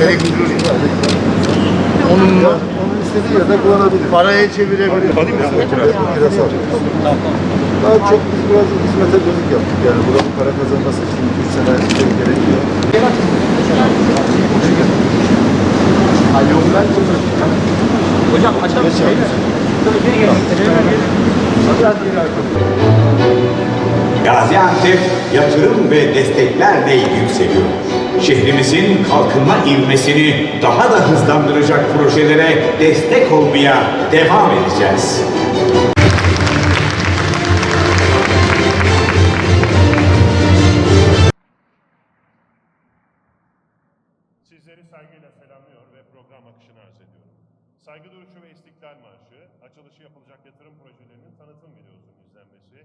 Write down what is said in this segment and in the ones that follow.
Elektronik. Onun mu? Onun istediği yerde kullanabilir. Parayı çevirebilir. Alayım mı? Kirası alacağız. Daha çok biz biraz hizmete dönük yaptık. Yani buranın para kazanması için 2-3 sene gerekiyor. Hocam aşağı bir şey mi? Geri gel. Gaziantep yatırım ve desteklerle yükseliyor. Şehrimizin kalkınma ivmesini daha da hızlandıracak projelere destek olmaya devam edeceğiz. Sizleri saygıyla selamlıyor ve program akışını arz ediyorum. Saygı duruşu ve İstiklal Marşı, açılışı yapılacak yatırım projelerinin tanıtım videosunun izlenmesi,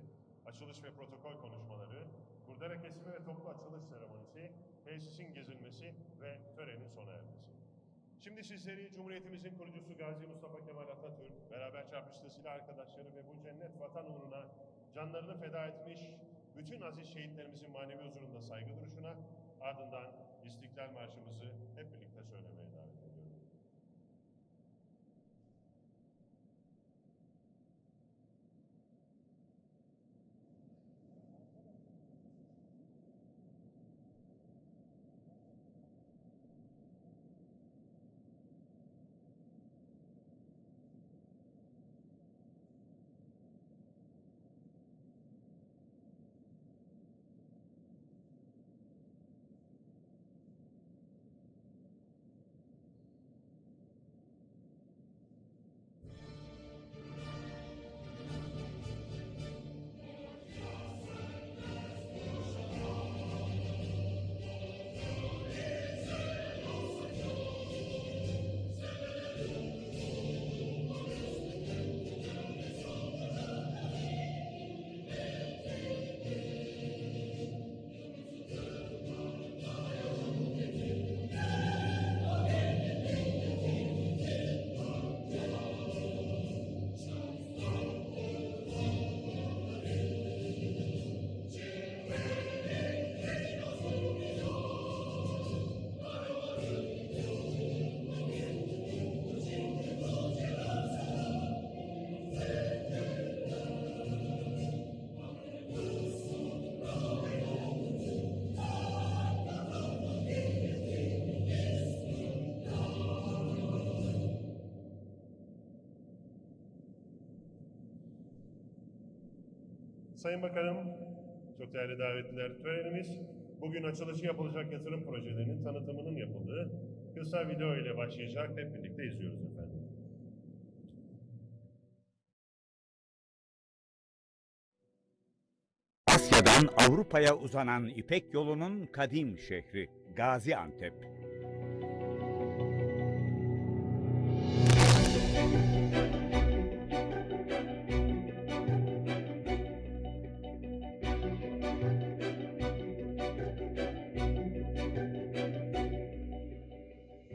açılış ve protokol konuşmaları, kurdele kesimi ve toplu açılış seremonisi, tesisin gezilmesi ve törenin sona ermesi. Şimdi sizleri Cumhuriyetimizin kurucusu Gazi Mustafa Kemal Atatürk, beraber çarpıştığı silah arkadaşları ve bu cennet vatan uğruna canlarını feda etmiş bütün aziz şehitlerimizin manevi huzurunda saygı duruşuna, ardından İstiklal Marşımızı hep birlikte söylemeye davet ediyorum. Sayın Bakanım, çok değerli davetliler, törenimiz bugün açılışı yapılacak yatırım projelerinin tanıtımının yapıldığı kısa video ile başlayacak. Hep birlikte izliyoruz efendim. Asya'dan Avrupa'ya uzanan İpek yolunun kadim şehri Gaziantep.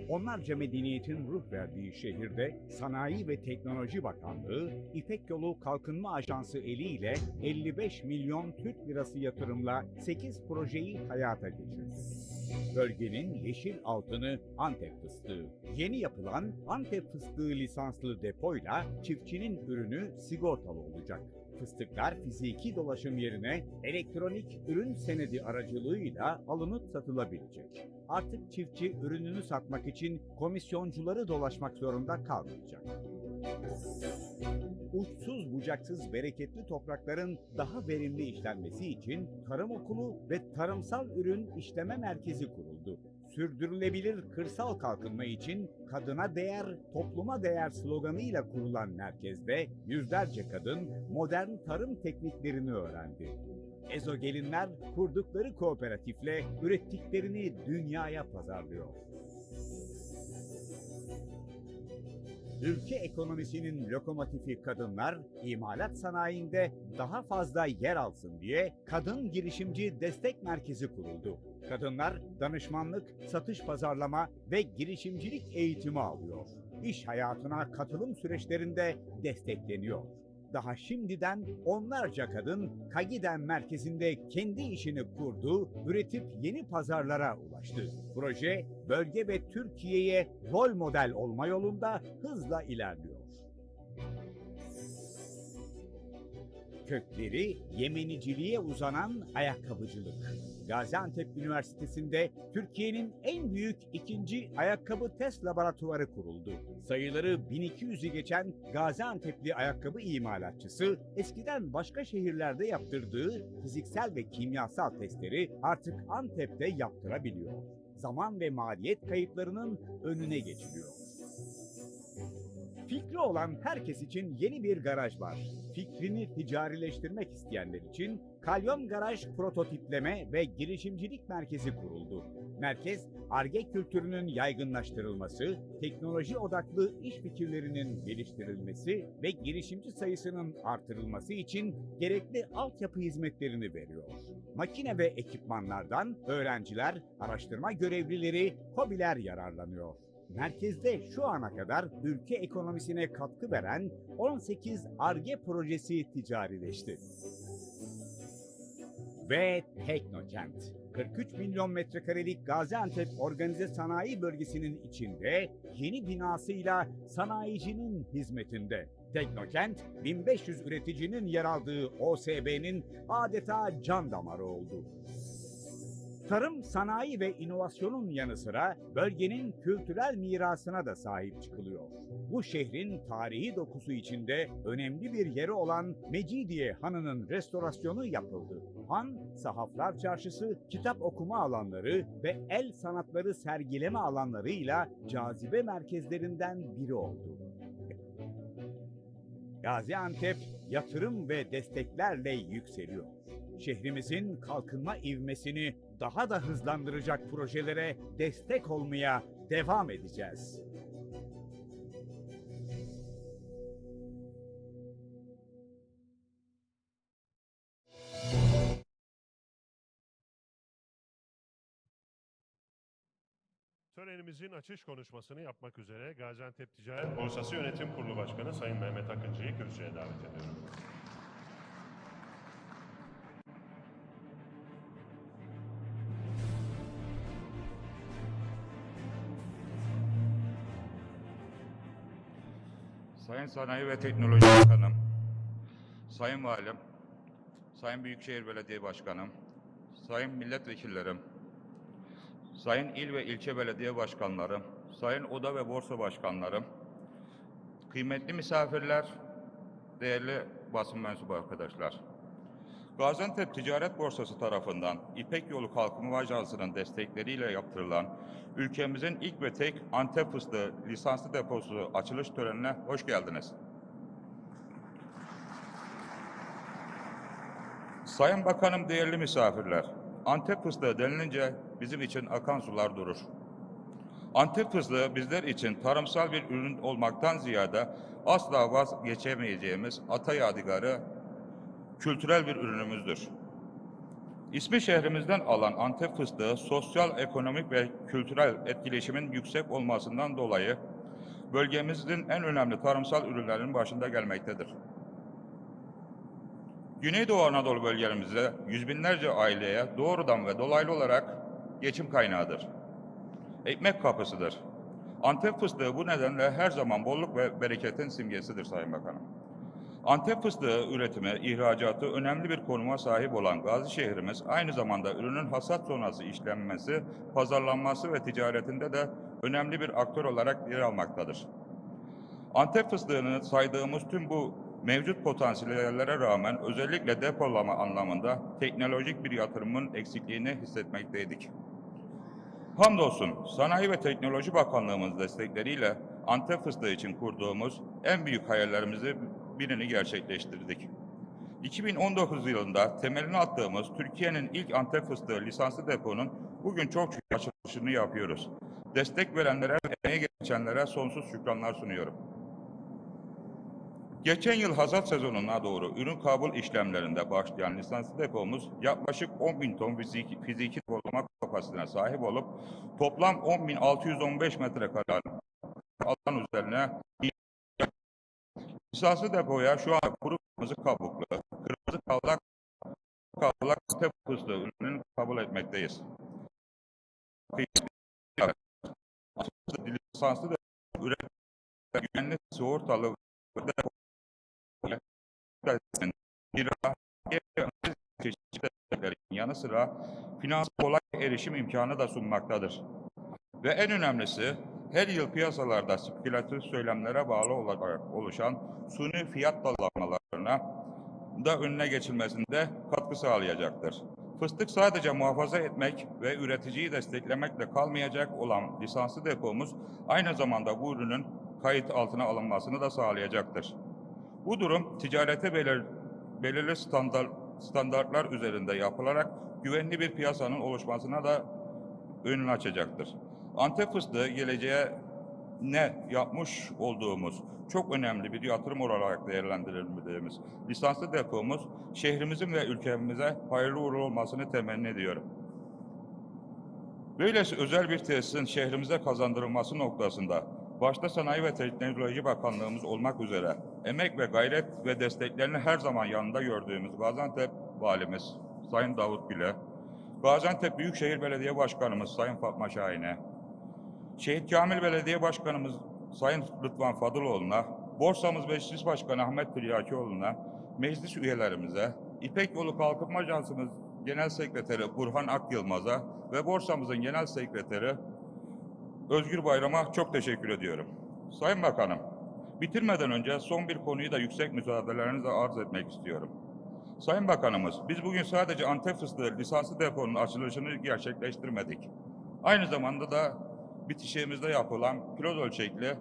Onlarca medeniyetin ruh verdiği şehirde Sanayi ve Teknoloji Bakanlığı, İpek Yolu Kalkınma Ajansı eliyle 55 milyon Türk lirası yatırımla 8 projeyi hayata geçirdi. Bölgenin yeşil altını Antep fıstığı. Yeni yapılan Antep fıstığı lisanslı depoyla çiftçinin ürünü sigortalı olacak. Fıstıklar fiziki dolaşım yerine elektronik ürün senedi aracılığıyla alınıp satılabilecek. Artık çiftçi ürününü satmak için komisyoncuları dolaşmak zorunda kalmayacak. Uçsuz bucaksız bereketli toprakların daha verimli işlenmesi için Tarım Okulu ve Tarımsal Ürün İşleme Merkezi kuruldu. Sürdürülebilir kırsal kalkınma için kadına değer, topluma değer sloganıyla kurulan merkezde yüzlerce kadın modern tarım tekniklerini öğrendi. Ezogelinler kurdukları kooperatifle ürettiklerini dünyaya pazarlıyor. Ülke ekonomisinin lokomotifi kadınlar, imalat sanayinde daha fazla yer alsın diye Kadın Girişimci Destek Merkezi kuruldu. Kadınlar danışmanlık, satış pazarlama ve girişimcilik eğitimi alıyor. İş hayatına katılım süreçlerinde destekleniyor. Daha şimdiden onlarca kadın Kagiden merkezinde kendi işini kurdu, üretip yeni pazarlara ulaştı. Proje, bölge ve Türkiye'ye rol model olma yolunda hızla ilerliyor. Kökleri Yemeniciliğe uzanan ayakkabıcılık. Gaziantep Üniversitesi'nde Türkiye'nin en büyük ikinci ayakkabı test laboratuvarı kuruldu. Sayıları 1200'ü geçen Gaziantep'li ayakkabı imalatçısı eskiden başka şehirlerde yaptırdığı fiziksel ve kimyasal testleri artık Antep'te yaptırabiliyor. Zaman ve maliyet kayıplarının önüne geçiliyor. Fikri olan herkes için yeni bir garaj var. Fikrini ticarileştirmek isteyenler için Kalyon Garaj Prototipleme ve Girişimcilik Merkezi kuruldu. Merkez, Ar-Ge kültürünün yaygınlaştırılması, teknoloji odaklı iş fikirlerinin geliştirilmesi ve girişimci sayısının artırılması için gerekli altyapı hizmetlerini veriyor. Makine ve ekipmanlardan öğrenciler, araştırma görevlileri, KOBİ'ler yararlanıyor. Merkezde şu ana kadar ülke ekonomisine katkı veren 18 Ar-Ge projesi ticarileşti. Ve Teknokent. 43 milyon metrekarelik Gaziantep Organize Sanayi Bölgesi'nin içinde yeni binasıyla sanayicinin hizmetinde. Teknokent, 1500 üreticinin yer aldığı OSB'nin adeta can damarı oldu. Tarım, sanayi ve inovasyonun yanı sıra bölgenin kültürel mirasına da sahip çıkılıyor. Bu şehrin tarihi dokusu içinde önemli bir yeri olan Mecidiye Hanı'nın restorasyonu yapıldı. Han, sahaflar çarşısı, kitap okuma alanları ve el sanatları sergileme alanlarıyla cazibe merkezlerinden biri oldu. Gaziantep, yatırım ve desteklerle yükseliyor. Şehrimizin kalkınma ivmesini daha da hızlandıracak projelere destek olmaya devam edeceğiz. Törenimizin açış konuşmasını yapmak üzere Gaziantep Ticaret Borsası Yönetim Kurulu Başkanı Sayın Mehmet Akıncı'yı kürsüye davet ediyorum. Sayın Sanayi ve Teknoloji Bakanım, Sayın Valim, Sayın Büyükşehir Belediye Başkanım, Sayın Milletvekillerim, Sayın İl ve İlçe Belediye Başkanlarım, Sayın Oda ve Borsa Başkanlarım, kıymetli misafirler, değerli basın mensubu arkadaşlar. Gaziantep Ticaret Borsası tarafından İpek Yolu Kalkınma Ajansı'nın destekleriyle yaptırılan ülkemizin ilk ve tek Antep fıstığı lisanslı deposu açılış törenine hoş geldiniz. Sayın Bakanım, değerli misafirler, Antep fıstığı denilince bizim için akan sular durur. Antep fıstığı bizler için tarımsal bir ürün olmaktan ziyade asla vazgeçemeyeceğimiz ata yadigarı, kültürel bir ürünümüzdür. İsmi şehrimizden alan Antep fıstığı, sosyal, ekonomik ve kültürel etkileşimin yüksek olmasından dolayı bölgemizin en önemli tarımsal ürünlerinin başında gelmektedir. Güneydoğu Anadolu bölgemizde yüz binlerce aileye doğrudan ve dolaylı olarak geçim kaynağıdır. Ekmek kapısıdır. Antep fıstığı bu nedenle her zaman bolluk ve bereketin simgesidir Sayın Bakanım. Antep fıstığı üretimi, ihracatı önemli bir konuma sahip olan Gazi şehrimiz aynı zamanda ürünün hasat sonrası işlenmesi, pazarlanması ve ticaretinde de önemli bir aktör olarak yer almaktadır. Antep fıstığını saydığımız tüm bu mevcut potansiyellere rağmen özellikle depolama anlamında teknolojik bir yatırımın eksikliğini hissetmekteydik. Hamdolsun Sanayi ve Teknoloji Bakanlığımız destekleriyle Antep fıstığı için kurduğumuz en büyük hayallerimizi birini gerçekleştirdik. 2019 yılında temelini attığımız Türkiye'nin ilk Antep fıstığı lisanslı deponun bugün çok şükür açılışını yapıyoruz. Destek verenlere ve emeği geçenlere sonsuz şükranlar sunuyorum. Geçen yıl hasat sezonuna doğru ürün kabul işlemlerinde başlayan lisanslı depomuz yaklaşık 10.000 ton fiziki depolama kapasitesine sahip olup toplam 10.615 metrekare alan üzerine lisanslı depoya şu an kuru kırmızı kabuklu, kırmızı kavlak Antep fıstığı ürününü kabul etmekteyiz. Lisanslı da üretim güvenli sigortalı çeşitlerin yanı sıra finans kolay erişim imkanı da sunmaktadır. Ve en önemlisi her yıl piyasalarda spekülatif söylemlere bağlı olarak oluşan suni fiyat dalgalanmalarına da önüne geçilmesinde katkı sağlayacaktır. Fıstık sadece muhafaza etmek ve üreticiyi desteklemekle kalmayacak olan lisanslı depomuz aynı zamanda bu ürünün kayıt altına alınmasını da sağlayacaktır. Bu durum ticarete belirli standartlar üzerinde yapılarak güvenli bir piyasanın oluşmasına da önünü açacaktır. Antep fıstığı geleceğe ne yapmış olduğumuz çok önemli bir yatırım olarak değerlendirildiğimiz lisanslı depomuz şehrimizin ve ülkemize hayırlı uğurlu olmasını temenni ediyorum. Böylesi özel bir tesisin şehrimize kazandırılması noktasında başta Sanayi ve Teknoloji Bakanlığımız olmak üzere emek ve gayret ve desteklerini her zaman yanında gördüğümüz Gaziantep Valimiz Sayın Davut Gül'e, Gaziantep Büyükşehir Belediye Başkanımız Sayın Fatma Şahin'e, Şehit Kamil Belediye Başkanımız Sayın Rıdvan Fadıloğlu'na, Borsamız Meclis Başkanı Ahmet Tiryakioğlu'na, meclis üyelerimize, İpek Yolu Kalkınma Ajansımız Genel Sekreteri Burhan Akyılmaz'a ve Borsamızın Genel Sekreteri Özgür Bayram'a çok teşekkür ediyorum. Sayın Bakanım, bitirmeden önce son bir konuyu da yüksek müsaadelerinize arz etmek istiyorum. Sayın Bakanımız, biz bugün sadece Antep fıstığı lisanslı deponun açılışını gerçekleştirmedik. Aynı zamanda da bitişiğimizde yapılan pilot ölçekli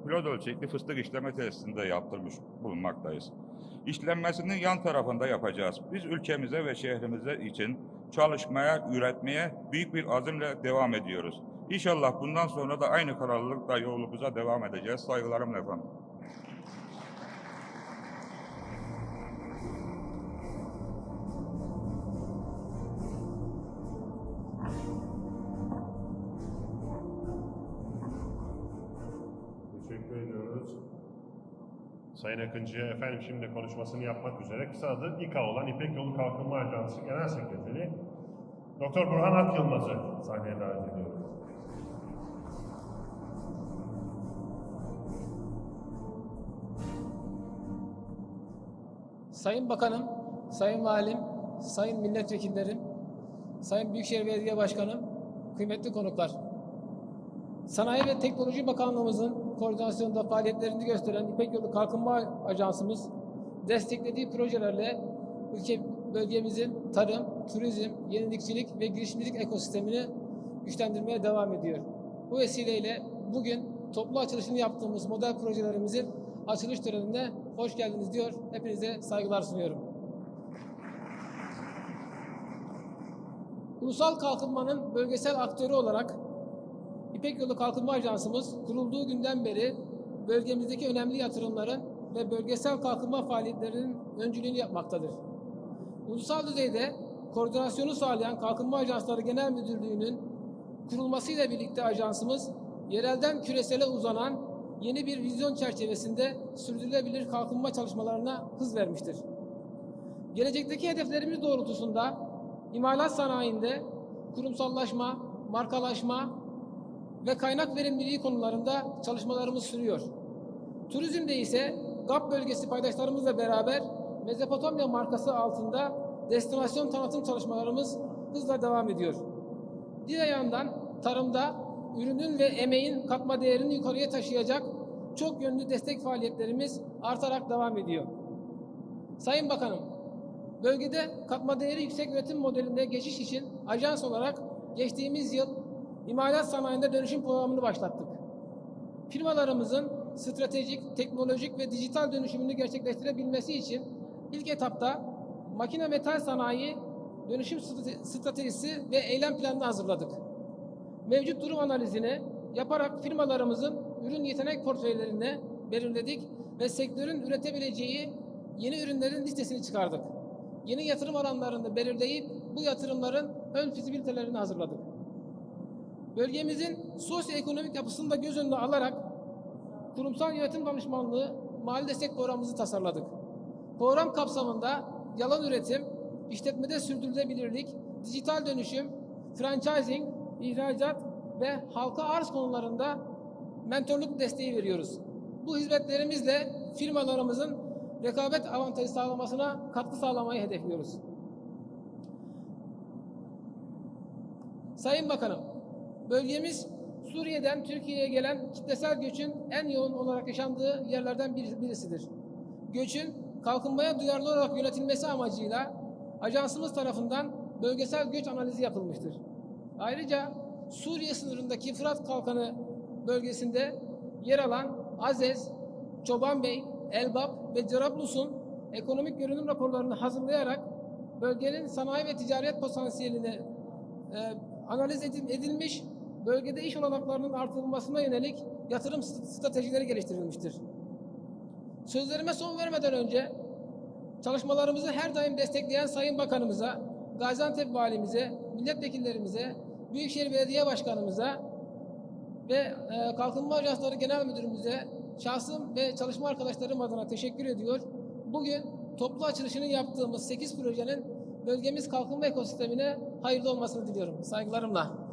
pilot ölçekli fıstık işleme tesisinde yaptırmış bulunmaktayız. İşlenmesinin yan tarafında yapacağız. Biz ülkemize ve şehrimize için çalışmaya, üretmeye büyük bir azimle devam ediyoruz. İnşallah bundan sonra da aynı kararlılıkla yolumuza devam edeceğiz. Saygılarımla efendim. Teşekkür ediyoruz. Sayın Akıncı'ya efendim şimdi konuşmasını yapmak üzere kısa adı İKA olan İpek Yolu Kalkınma Ajansı Genel Sekreteri Dr. Burhan Akyılmaz'ı sahneye davet ediyoruz. Sayın Bakanım, Sayın Valim, Sayın Milletvekillerim, Sayın Büyükşehir Belediye Başkanım, kıymetli konuklar. Sanayi ve Teknoloji Bakanlığımızın koordinasyonunda faaliyetlerini gösteren İpek Yolu Kalkınma Ajansımız desteklediği projelerle bölgemizin tarım, turizm, yenilikçilik ve girişimcilik ekosistemini güçlendirmeye devam ediyor. Bu vesileyle bugün toplu açılışını yaptığımız model projelerimizin açılış törenine hoş geldiniz diyor. Hepinize saygılar sunuyorum. Ulusal kalkınmanın bölgesel aktörü olarak İpek Yolu Kalkınma Ajansımız kurulduğu günden beri bölgemizdeki önemli yatırımların ve bölgesel kalkınma faaliyetlerinin öncülüğünü yapmaktadır. Ulusal düzeyde koordinasyonu sağlayan Kalkınma Ajansları Genel Müdürlüğü'nün kurulmasıyla birlikte ajansımız yerelden küresele uzanan yeni bir vizyon çerçevesinde sürdürülebilir kalkınma çalışmalarına hız vermiştir. Gelecekteki hedeflerimiz doğrultusunda imalat sanayinde kurumsallaşma, markalaşma ve kaynak verimliliği konularında çalışmalarımız sürüyor. Turizmde ise GAP bölgesi paydaşlarımızla beraber Mezopotamya markası altında destinasyon tanıtım çalışmalarımız hızla devam ediyor. Diğer yandan tarımda ürünün ve emeğin katma değerini yukarıya taşıyacak çok yönlü destek faaliyetlerimiz artarak devam ediyor. Sayın Bakanım, bölgede katma değeri yüksek üretim modeline geçiş için ajans olarak geçtiğimiz yıl imalat sanayinde dönüşüm programını başlattık. Firmalarımızın stratejik, teknolojik ve dijital dönüşümünü gerçekleştirebilmesi için ilk etapta makine metal sanayi dönüşüm stratejisi ve eylem planını hazırladık. Mevcut durum analizini yaparak firmalarımızın ürün yetenek portföylerini belirledik ve sektörün üretebileceği yeni ürünlerin listesini çıkardık. Yeni yatırım alanlarını belirleyip bu yatırımların ön fizibilitelerini hazırladık. Bölgemizin sosyoekonomik yapısını da göz önüne alarak kurumsal yönetim danışmanlığı, mali destek programımızı tasarladık. Program kapsamında yalan üretim, işletmede sürdürülebilirlik, dijital dönüşüm, franchising, ihracat ve halka arz konularında mentorluk desteği veriyoruz. Bu hizmetlerimizle firmalarımızın rekabet avantajı sağlamasına katkı sağlamayı hedefliyoruz. Sayın Bakanım, bölgemiz Suriye'den Türkiye'ye gelen kitlesel göçün en yoğun olarak yaşandığı yerlerden birisidir. Göçün kalkınmaya duyarlı olarak yönetilmesi amacıyla ajansımız tarafından bölgesel göç analizi yapılmıştır. Ayrıca Suriye sınırındaki Fırat Kalkanı bölgesinde yer alan Azez, Çobanbey, Elbap ve Cerablus'un ekonomik görünüm raporlarını hazırlayarak bölgenin sanayi ve ticaret potansiyelini analiz edilmiş, bölgede iş olanaklarının artırılmasına yönelik yatırım stratejileri geliştirilmiştir. Sözlerime son vermeden önce çalışmalarımızı her daim destekleyen Sayın Bakanımıza, Gaziantep Valimize, milletvekillerimize, Büyükşehir Belediye Başkanımıza ve Kalkınma Ajansları Genel Müdürümüze şahsım ve çalışma arkadaşlarım adına teşekkür ediyor. Bugün toplu açılışını yaptığımız 8 projenin bölgemiz kalkınma ekosistemine hayırlı olmasını diliyorum. Saygılarımla.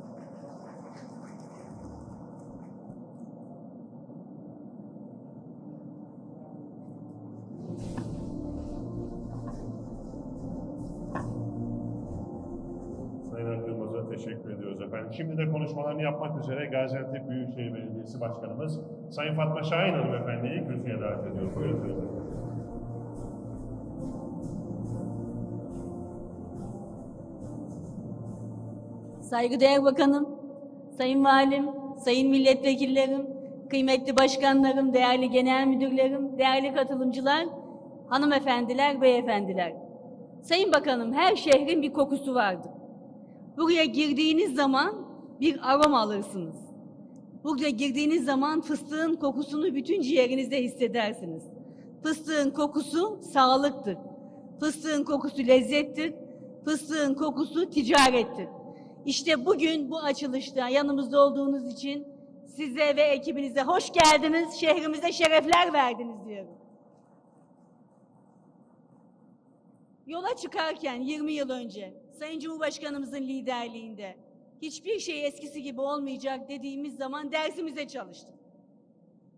Sayın Akılmaz'a teşekkür ediyoruz efendim. Şimdi de konuşmalarını yapmak üzere Gaziantep Büyükşehir Belediyesi Başkanımız Sayın Fatma Şahin Hanımefendi'yi kürsüye davet ediyor. Buyurun efendim. Saygıdeğer Bakanım, Sayın Valim, Sayın Milletvekillerim, kıymetli başkanlarım, değerli genel müdürlerim, değerli katılımcılar, hanımefendiler, beyefendiler. Sayın Bakanım, her şehrin bir kokusu vardır. Buraya girdiğiniz zaman bir aroma alırsınız. Buraya girdiğiniz zaman fıstığın kokusunu bütün ciğerinizde hissedersiniz. Fıstığın kokusu sağlıktır. Fıstığın kokusu lezzettir. Fıstığın kokusu ticarettir. İşte bugün bu açılışta yanımızda olduğunuz için size ve ekibinize hoş geldiniz, şehrimize şerefler verdiniz diyorum. Yola çıkarken 20 yıl önce Sayın Cumhurbaşkanımızın liderliğinde hiçbir şey eskisi gibi olmayacak dediğimiz zaman dersimize çalıştık.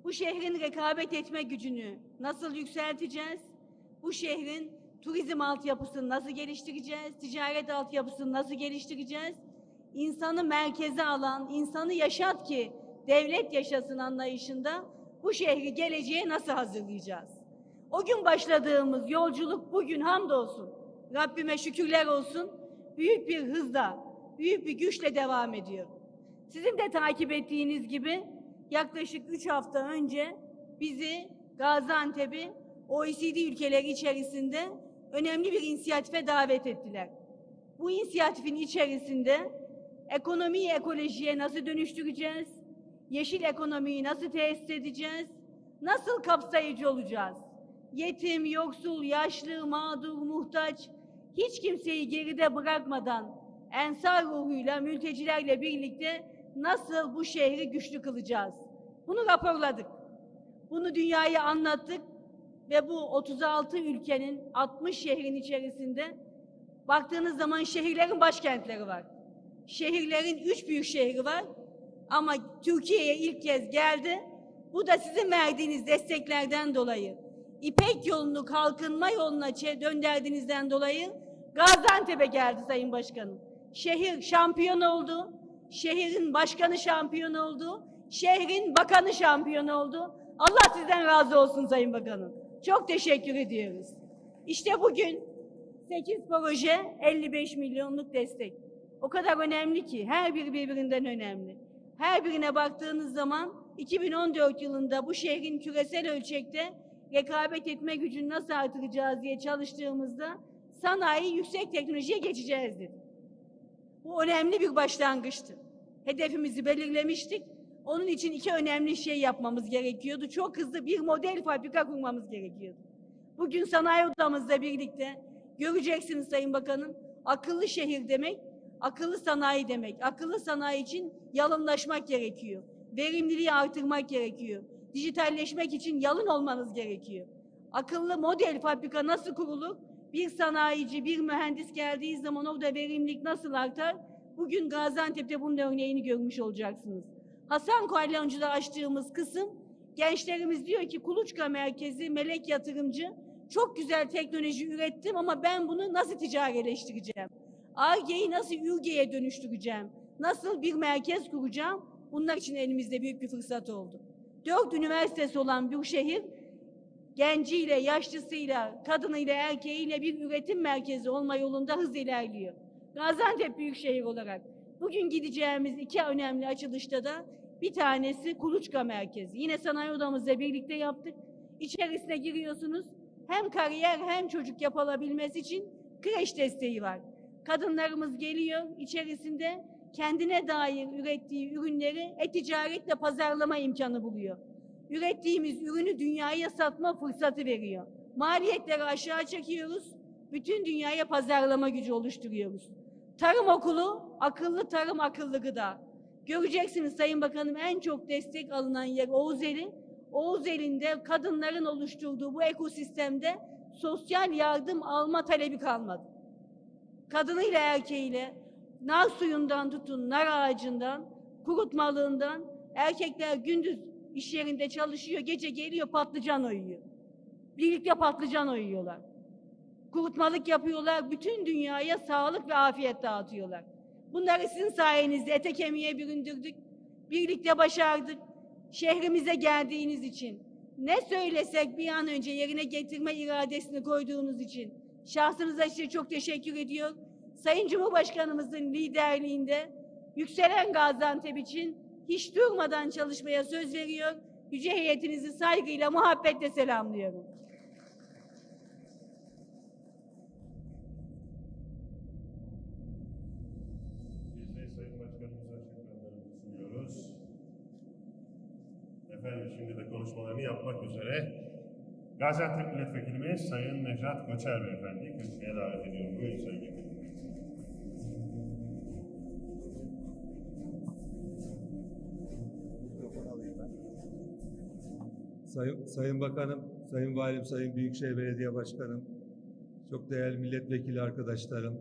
Bu şehrin rekabet etme gücünü nasıl yükselteceğiz? Bu şehrin turizm altyapısını nasıl geliştireceğiz? Ticaret altyapısını nasıl geliştireceğiz? İnsanı merkeze alan, insanı yaşat ki devlet yaşasın anlayışında bu şehri geleceğe nasıl hazırlayacağız? O gün başladığımız yolculuk bugün hamdolsun, Rabbime şükürler olsun, büyük bir hızla, büyük bir güçle devam ediyor. Sizin de takip ettiğiniz gibi yaklaşık 3 hafta önce bizi, Gaziantep'i OECD ülkeleri içerisinde önemli bir inisiyatife davet ettiler. Bu inisiyatifin içerisinde ekonomiyi ekolojiye nasıl dönüştüreceğiz, yeşil ekonomiyi nasıl tesis edeceğiz, nasıl kapsayıcı olacağız? Yetim, yoksul, yaşlı, mağdur, muhtaç, hiç kimseyi geride bırakmadan ensar ruhuyla, mültecilerle birlikte nasıl bu şehri güçlü kılacağız? Bunu raporladık. Bunu dünyaya anlattık ve bu 36 ülkenin 60 şehrin içerisinde baktığınız zaman şehirlerin başkentleri var. Şehirlerin 3 büyük şehri var ama Türkiye'ye ilk kez geldi. Bu da sizin verdiğiniz desteklerden dolayı, İpek yolunu kalkınma yoluna döndürdüğünüzden dolayı Gaziantep'e geldi Sayın Başkanım. Şehir şampiyon oldu, şehrin başkanı şampiyon oldu, şehrin bakanı şampiyon oldu. Allah sizden razı olsun Sayın Bakanım. Çok teşekkür ediyoruz. İşte bugün 8 proje, 55 milyonluk destek. O kadar önemli ki, her biri birbirinden önemli. Her birine baktığınız zaman 2014 yılında bu şehrin küresel ölçekte rekabet etme gücünü nasıl artıracağız diye çalıştığımızda sanayi yüksek teknolojiye geçeceğiz dedik. Bu önemli bir başlangıçtı. Hedefimizi belirlemiştik. Onun için 2 önemli şey yapmamız gerekiyordu. Çok hızlı bir model fabrika kurmamız gerekiyordu. Bugün sanayi odamızla birlikte göreceksiniz Sayın Bakanım, akıllı şehir demek, akıllı sanayi demek. Akıllı sanayi için yalınlaşmak gerekiyor. Verimliliği artırmak gerekiyor. Dijitalleşmek için yalın olmanız gerekiyor. Akıllı model fabrika nasıl kurulur? Bir sanayici, bir mühendis geldiği zaman orada verimlilik nasıl artar? Bugün Gaziantep'te bunun örneğini görmüş olacaksınız. Hasan Kalyoncu'da açtığımız kısım, gençlerimiz diyor ki Kuluçka Merkezi, melek yatırımcı, çok güzel teknoloji ürettim ama ben bunu nasıl ticaretleştireceğim? Ar-Ge'yi nasıl Ür-Ge'ye dönüştüreceğim? Nasıl bir merkez kuracağım? Bunlar için elimizde büyük bir fırsat oldu. 4 üniversitesi olan bu şehir, genciyle, yaşlısıyla, kadınıyla, erkeğiyle bir üretim merkezi olma yolunda hız ilerliyor. Gaziantep Büyükşehir olarak bugün gideceğimiz 2 önemli açılışta da bir tanesi Kuluçka Merkezi. Yine sanayi odamızla birlikte yaptık. İçerisine giriyorsunuz. Hem kariyer hem çocuk yapılabilmesi için kreş desteği var. Kadınlarımız geliyor içerisinde kendine dair ürettiği ürünleri e-ticaretle pazarlama imkanı buluyor. Ürettiğimiz ürünü dünyaya satma fırsatı veriyor. Maliyetleri aşağı çekiyoruz. Bütün dünyaya pazarlama gücü oluşturuyoruz. Tarım okulu, akıllı tarım, akıllı gıda. Göreceksiniz Sayın Bakanım, en çok destek alınan yer Oğuzeli. Oğuzeli'nde kadınların oluşturduğu bu ekosistemde sosyal yardım alma talebi kalmadı. Kadınıyla erkeğiyle nar suyundan tutun, nar ağacından, kurutmalığından, erkekler gündüz iş yerinde çalışıyor, gece geliyor patlıcan oyuyor. Birlikte patlıcan oyuyorlar. Kurutmalık yapıyorlar, bütün dünyaya sağlık ve afiyet dağıtıyorlar. Bunları sizin sayenizde ete kemiğe büründürdük, birlikte başardık. Şehrimize geldiğiniz için, ne söylesek bir an önce yerine getirme iradesini koyduğunuz için şahsınıza size çok teşekkür ediyor. Sayın Cumhurbaşkanımızın liderliğinde yükselen Gaziantep için hiç durmadan çalışmaya söz veriyor. Yüce heyetinizi saygıyla, muhabbetle selamlıyorum. Biz de Sayın Başkanımıza açıklamalarımızı sunuyoruz. Efendim şimdi de konuşmalarını yapmak üzere Gaziantep Milletvekilimiz Sayın Nejat Koçer Beyefendi kürsüye davet ediyorum. Buyurun Sayın Vekilim. Sayın Bakanım, Sayın Valim, Sayın Büyükşehir Belediye Başkanım, çok değerli milletvekili arkadaşlarım,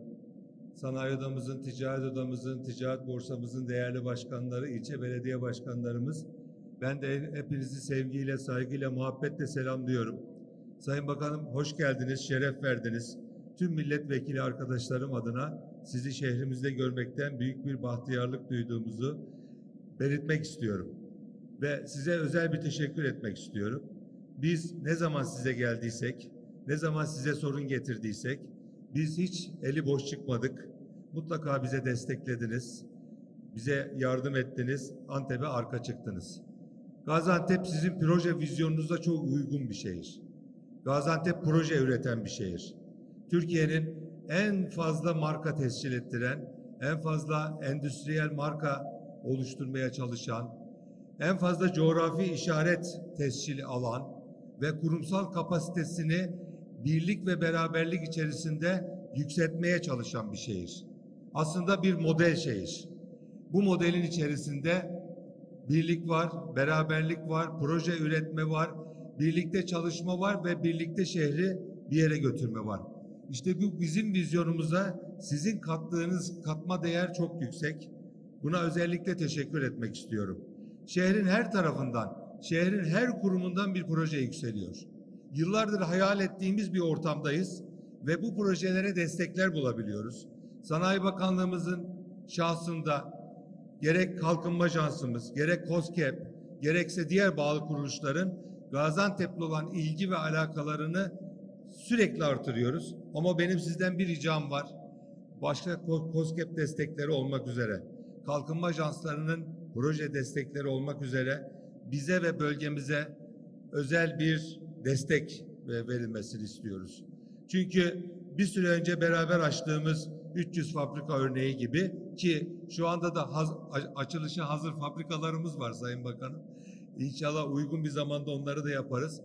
sanayi odamızın, ticaret odamızın, ticaret borsamızın değerli başkanları, ilçe belediye başkanlarımız, ben de hepinizi sevgiyle, saygıyla, muhabbetle selamlıyorum. Sayın Bakanım hoş geldiniz, şeref verdiniz. Tüm milletvekili arkadaşlarım adına sizi şehrimizde görmekten büyük bir bahtiyarlık duyduğumuzu belirtmek istiyorum. Ve size özel bir teşekkür etmek istiyorum. Biz ne zaman size geldiysek, ne zaman size sorun getirdiysek, biz hiç eli boş çıkmadık. Mutlaka bize desteklediniz, bize yardım ettiniz, Antep'e arka çıktınız. Gaziantep sizin proje vizyonunuza çok uygun bir şehir. Gaziantep proje üreten bir şehir. Türkiye'nin en fazla marka tescil ettiren, en fazla endüstriyel marka oluşturmaya çalışan, en fazla coğrafi işaret tescili alan ve kurumsal kapasitesini birlik ve beraberlik içerisinde yükseltmeye çalışan bir şehir. Aslında bir model şehir. Bu modelin içerisinde birlik var, beraberlik var, proje üretme var, birlikte çalışma var ve birlikte şehri bir yere götürme var. İşte bu bizim vizyonumuza sizin kattığınız katma değer çok yüksek. Buna özellikle teşekkür etmek istiyorum. Şehrin her tarafından, şehrin her kurumundan bir proje yükseliyor. Yıllardır hayal ettiğimiz bir ortamdayız ve bu projelere destekler bulabiliyoruz. Sanayi Bakanlığımızın şahsında gerek Kalkınma Ajansımız, gerek KOSGEB, gerekse diğer bağlı kuruluşların Gaziantep'le olan ilgi ve alakalarını sürekli artırıyoruz. Ama benim sizden bir ricam var. Başta KOSGEB destekleri olmak üzere, Kalkınma Ajanslarının proje destekleri olmak üzere bize ve bölgemize özel bir destek verilmesini istiyoruz. Çünkü bir süre önce beraber açtığımız 300 fabrika örneği gibi ki şu anda da açılışa hazır fabrikalarımız var Sayın Bakanım. İnşallah uygun bir zamanda onları da yaparız.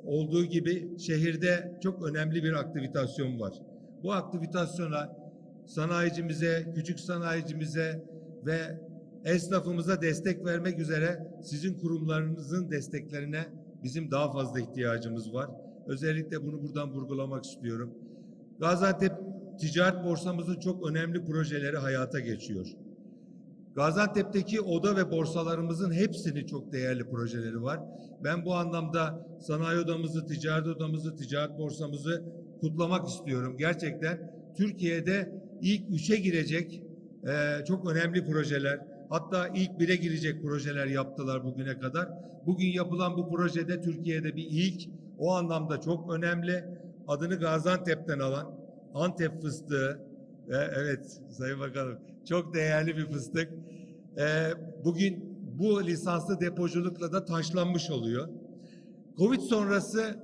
Olduğu gibi şehirde çok önemli bir aktivitasyon var. Bu aktivitasyona sanayicimize, küçük sanayicimize ve esnafımıza destek vermek üzere sizin kurumlarınızın desteklerine bizim daha fazla ihtiyacımız var. Özellikle bunu buradan vurgulamak istiyorum. Gaziantep Ticaret Borsamızın çok önemli projeleri hayata geçiyor. Gaziantep'teki oda ve borsalarımızın hepsinin çok değerli projeleri var. Ben bu anlamda sanayi odamızı, ticaret borsamızı kutlamak istiyorum. Gerçekten Türkiye'de ilk 3'e girecek çok önemli projeler, hatta ilk 1'e girecek projeler yaptılar bugüne kadar. Bugün yapılan bu projede Türkiye'de bir ilk, o anlamda çok önemli. Adını Gaziantep'ten alan Antep fıstığı, evet Sayın Bakanım, çok değerli bir fıstık. Bugün bu lisanslı depoculukla da taşlanmış oluyor. Covid sonrası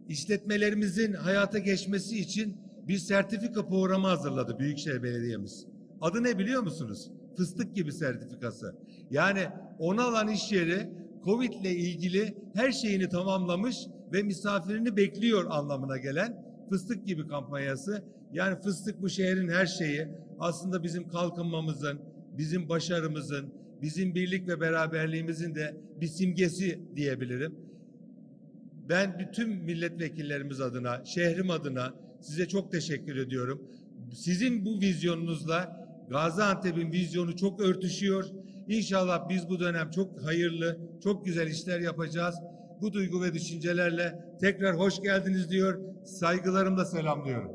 işletmelerimizin hayata geçmesi için bir sertifika programı hazırladı Büyükşehir Belediye'miz. Adı ne biliyor musunuz? Fıstık gibi sertifikası. Yani onu alan iş yeri Covid ile ilgili her şeyini tamamlamış ve misafirini bekliyor anlamına gelen fıstık gibi kampanyası. Yani fıstık bu şehrin her şeyi. Aslında bizim kalkınmamızın, bizim başarımızın, bizim birlik ve beraberliğimizin de bir simgesi diyebilirim. Ben bütün milletvekillerimiz adına, şehrim adına size çok teşekkür ediyorum. Sizin bu vizyonunuzla Gaziantep'in vizyonu çok örtüşüyor. İnşallah biz bu dönem çok hayırlı, çok güzel işler yapacağız. Bu duygu ve düşüncelerle tekrar hoş geldiniz diyor. Saygılarımla selamlıyorum.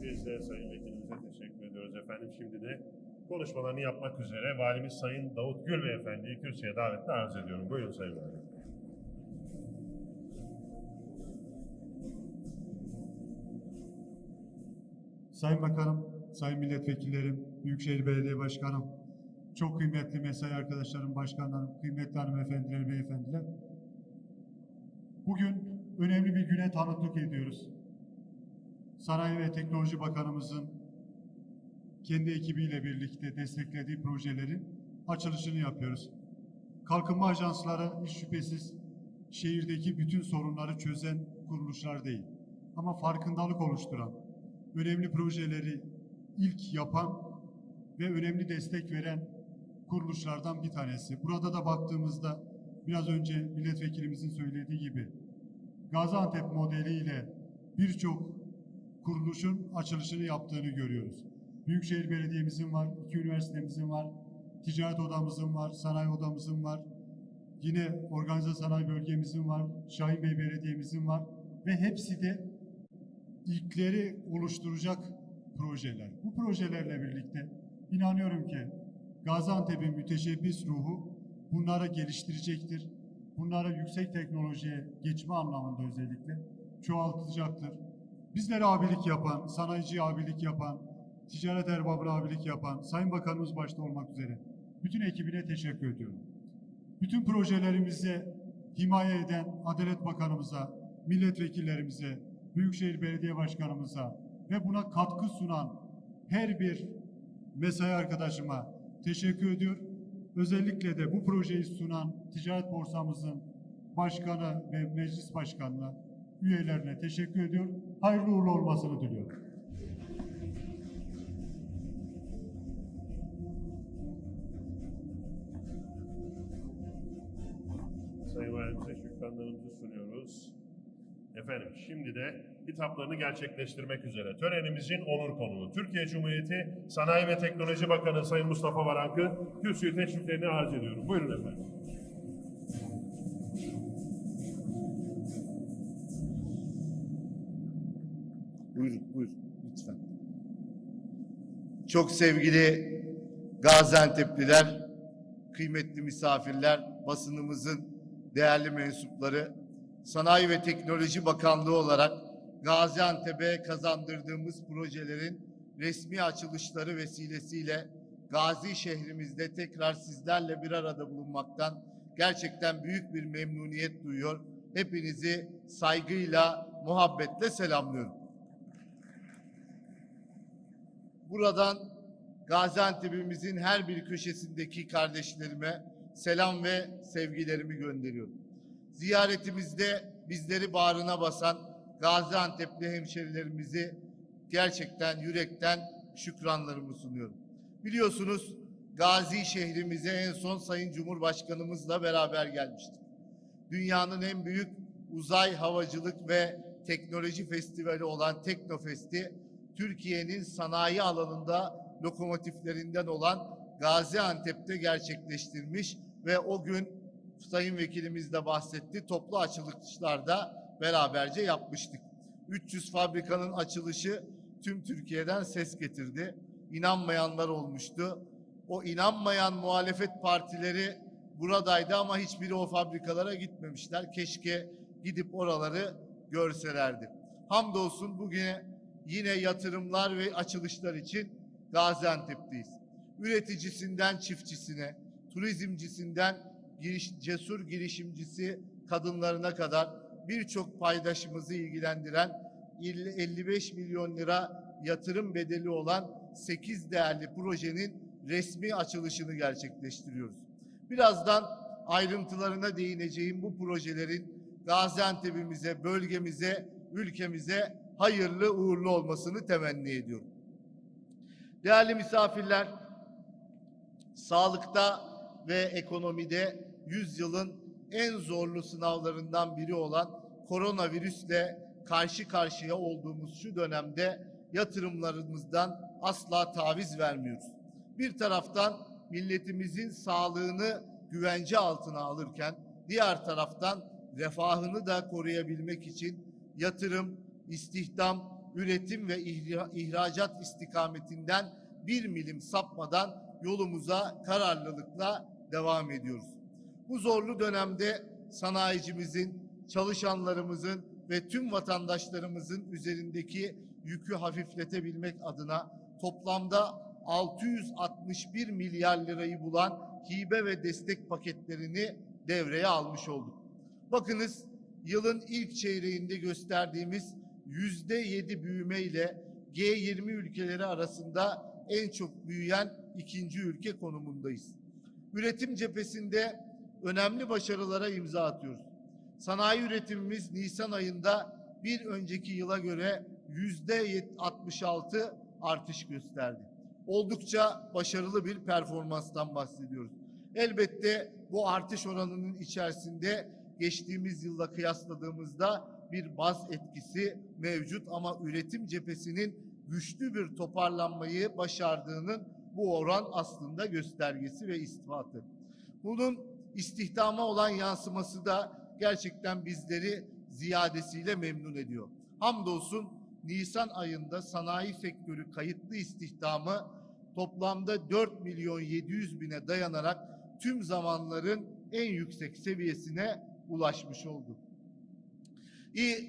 Biz de Sayın Vekilimize teşekkür ediyoruz efendim. Şimdi de konuşmalarını yapmak üzere Valimiz Sayın Davut Gül Beyefendi'yi kürsüye davetle arz ediyorum. Buyurun Sayın Valim. Sayın Bakanım, Sayın Milletvekillerim, Büyükşehir Belediye Başkanım, çok kıymetli mesai arkadaşlarım, başkanlarım, kıymetli hanımefendiler, beyefendiler. Bugün önemli bir güne tanıklık ediyoruz. Sanayi ve Teknoloji Bakanımızın kendi ekibiyle birlikte desteklediği projelerin açılışını yapıyoruz. Kalkınma ajansları hiç şüphesiz şehirdeki bütün sorunları çözen kuruluşlar değil. Ama farkındalık oluşturan, önemli projeleri ilk yapan ve önemli destek veren kuruluşlardan bir tanesi. Burada da baktığımızda biraz önce milletvekilimizin söylediği gibi Gaziantep modeliyle birçok kuruluşun açılışını yaptığını görüyoruz. Büyükşehir Belediye'mizin var, 2 üniversitemizin var, ticaret odamızın var, sanayi odamızın var, yine organize sanayi bölgemizin var, Şahin Bey Belediye'mizin var ve hepsi de ilkleri oluşturacak projeler. Bu projelerle birlikte inanıyorum ki Gaziantep'in müteşebbis ruhu bunları geliştirecektir. Bunları yüksek teknolojiye geçme anlamında özellikle çoğaltacaktır. Bizlere abilik yapan, sanayiciye abilik yapan, ticaret erbabına abilik yapan, Sayın Bakanımız başta olmak üzere bütün ekibine teşekkür ediyorum. Bütün projelerimize himaye eden Adalet Bakanımıza, milletvekillerimize, Büyükşehir Belediye Başkanımıza ve buna katkı sunan her bir mesai arkadaşıma teşekkür ediyor. Özellikle de bu projeyi sunan Ticaret Borsamızın başkanı ve meclis başkanına, üyelerine teşekkür ediyor. Hayırlı uğurlu olmasını diliyorum. Sayın Valimize şükranlarımızı sunuyoruz. Efendim şimdi de hitaplarını gerçekleştirmek üzere törenimizin onur konuğu Türkiye Cumhuriyeti Sanayi ve Teknoloji Bakanı Sayın Mustafa Varank'ı kürsüye teşriflerini arz ediyorum. Buyurun efendim. Buyurun lütfen. Çok sevgili Gaziantep'liler, kıymetli misafirler, basınımızın değerli mensupları, Sanayi ve Teknoloji Bakanlığı olarak Gaziantep'e kazandırdığımız projelerin resmi açılışları vesilesiyle Gazi şehrimizde tekrar sizlerle bir arada bulunmaktan gerçekten büyük bir memnuniyet duyuyor. Hepinizi saygıyla, muhabbetle selamlıyorum. Buradan Gaziantep'imizin her bir köşesindeki kardeşlerime selam ve sevgilerimi gönderiyorum. Ziyaretimizde bizleri bağrına basan Gaziantep'li hemşerilerimizi gerçekten yürekten şükranlarımı sunuyorum. Biliyorsunuz Gazi şehrimize en son Sayın Cumhurbaşkanımızla beraber gelmiştik. Dünyanın en büyük uzay havacılık ve teknoloji festivali olan Teknofest'i Türkiye'nin sanayi alanında lokomotiflerinden olan Gaziantep'te gerçekleştirmiş ve o gün Sayın Vekilimiz de bahsetti, toplu açılışlarda beraberce yapmıştık. 300 fabrikanın açılışı tüm Türkiye'den ses getirdi. İnanmayanlar olmuştu. O inanmayan muhalefet partileri buradaydı ama hiçbiri o fabrikalara gitmemişler. Keşke gidip oraları görselerdi. Hamdolsun bugün yine yatırımlar ve açılışlar için Gaziantep'teyiz. Üreticisinden çiftçisine, turizmcisinden cesur girişimcisi kadınlarına kadar birçok paydaşımızı ilgilendiren 55 milyon lira yatırım bedeli olan 8 değerli projenin resmi açılışını gerçekleştiriyoruz. Birazdan ayrıntılarına değineceğim bu projelerin Gaziantep'imize, bölgemize, ülkemize hayırlı uğurlu olmasını temenni ediyorum. Değerli misafirler, sağlıkta ve ekonomide yüzyılın en zorlu sınavlarından biri olan koronavirüsle karşı karşıya olduğumuz şu dönemde yatırımlarımızdan asla taviz vermiyoruz. Bir taraftan milletimizin sağlığını güvence altına alırken diğer taraftan refahını da koruyabilmek için yatırım, istihdam, üretim ve ihracat istikametinden bir milim sapmadan yolumuza kararlılıkla devam ediyoruz. Bu zorlu dönemde sanayicimizin, çalışanlarımızın ve tüm vatandaşlarımızın üzerindeki yükü hafifletebilmek adına toplamda 661 milyar lirayı bulan hibe ve destek paketlerini devreye almış olduk. Bakınız, yılın ilk çeyreğinde gösterdiğimiz %7 büyüme ile G20 ülkeleri arasında en çok büyüyen ikinci ülke konumundayız. Üretim cephesinde önemli başarılara imza atıyoruz. Sanayi üretimimiz Nisan ayında bir önceki yıla göre %66 artış gösterdi. Oldukça başarılı bir performanstan bahsediyoruz. Elbette bu artış oranının içerisinde geçtiğimiz yılla kıyasladığımızda bir baz etkisi mevcut ama üretim cephesinin güçlü bir toparlanmayı başardığının bu oran aslında göstergesi ve ispatı. Bunun istihdama olan yansıması da gerçekten bizleri ziyadesiyle memnun ediyor. Hamdolsun Nisan ayında sanayi sektörü kayıtlı istihdamı toplamda 4 milyon 700 bine dayanarak tüm zamanların en yüksek seviyesine ulaşmış oldu.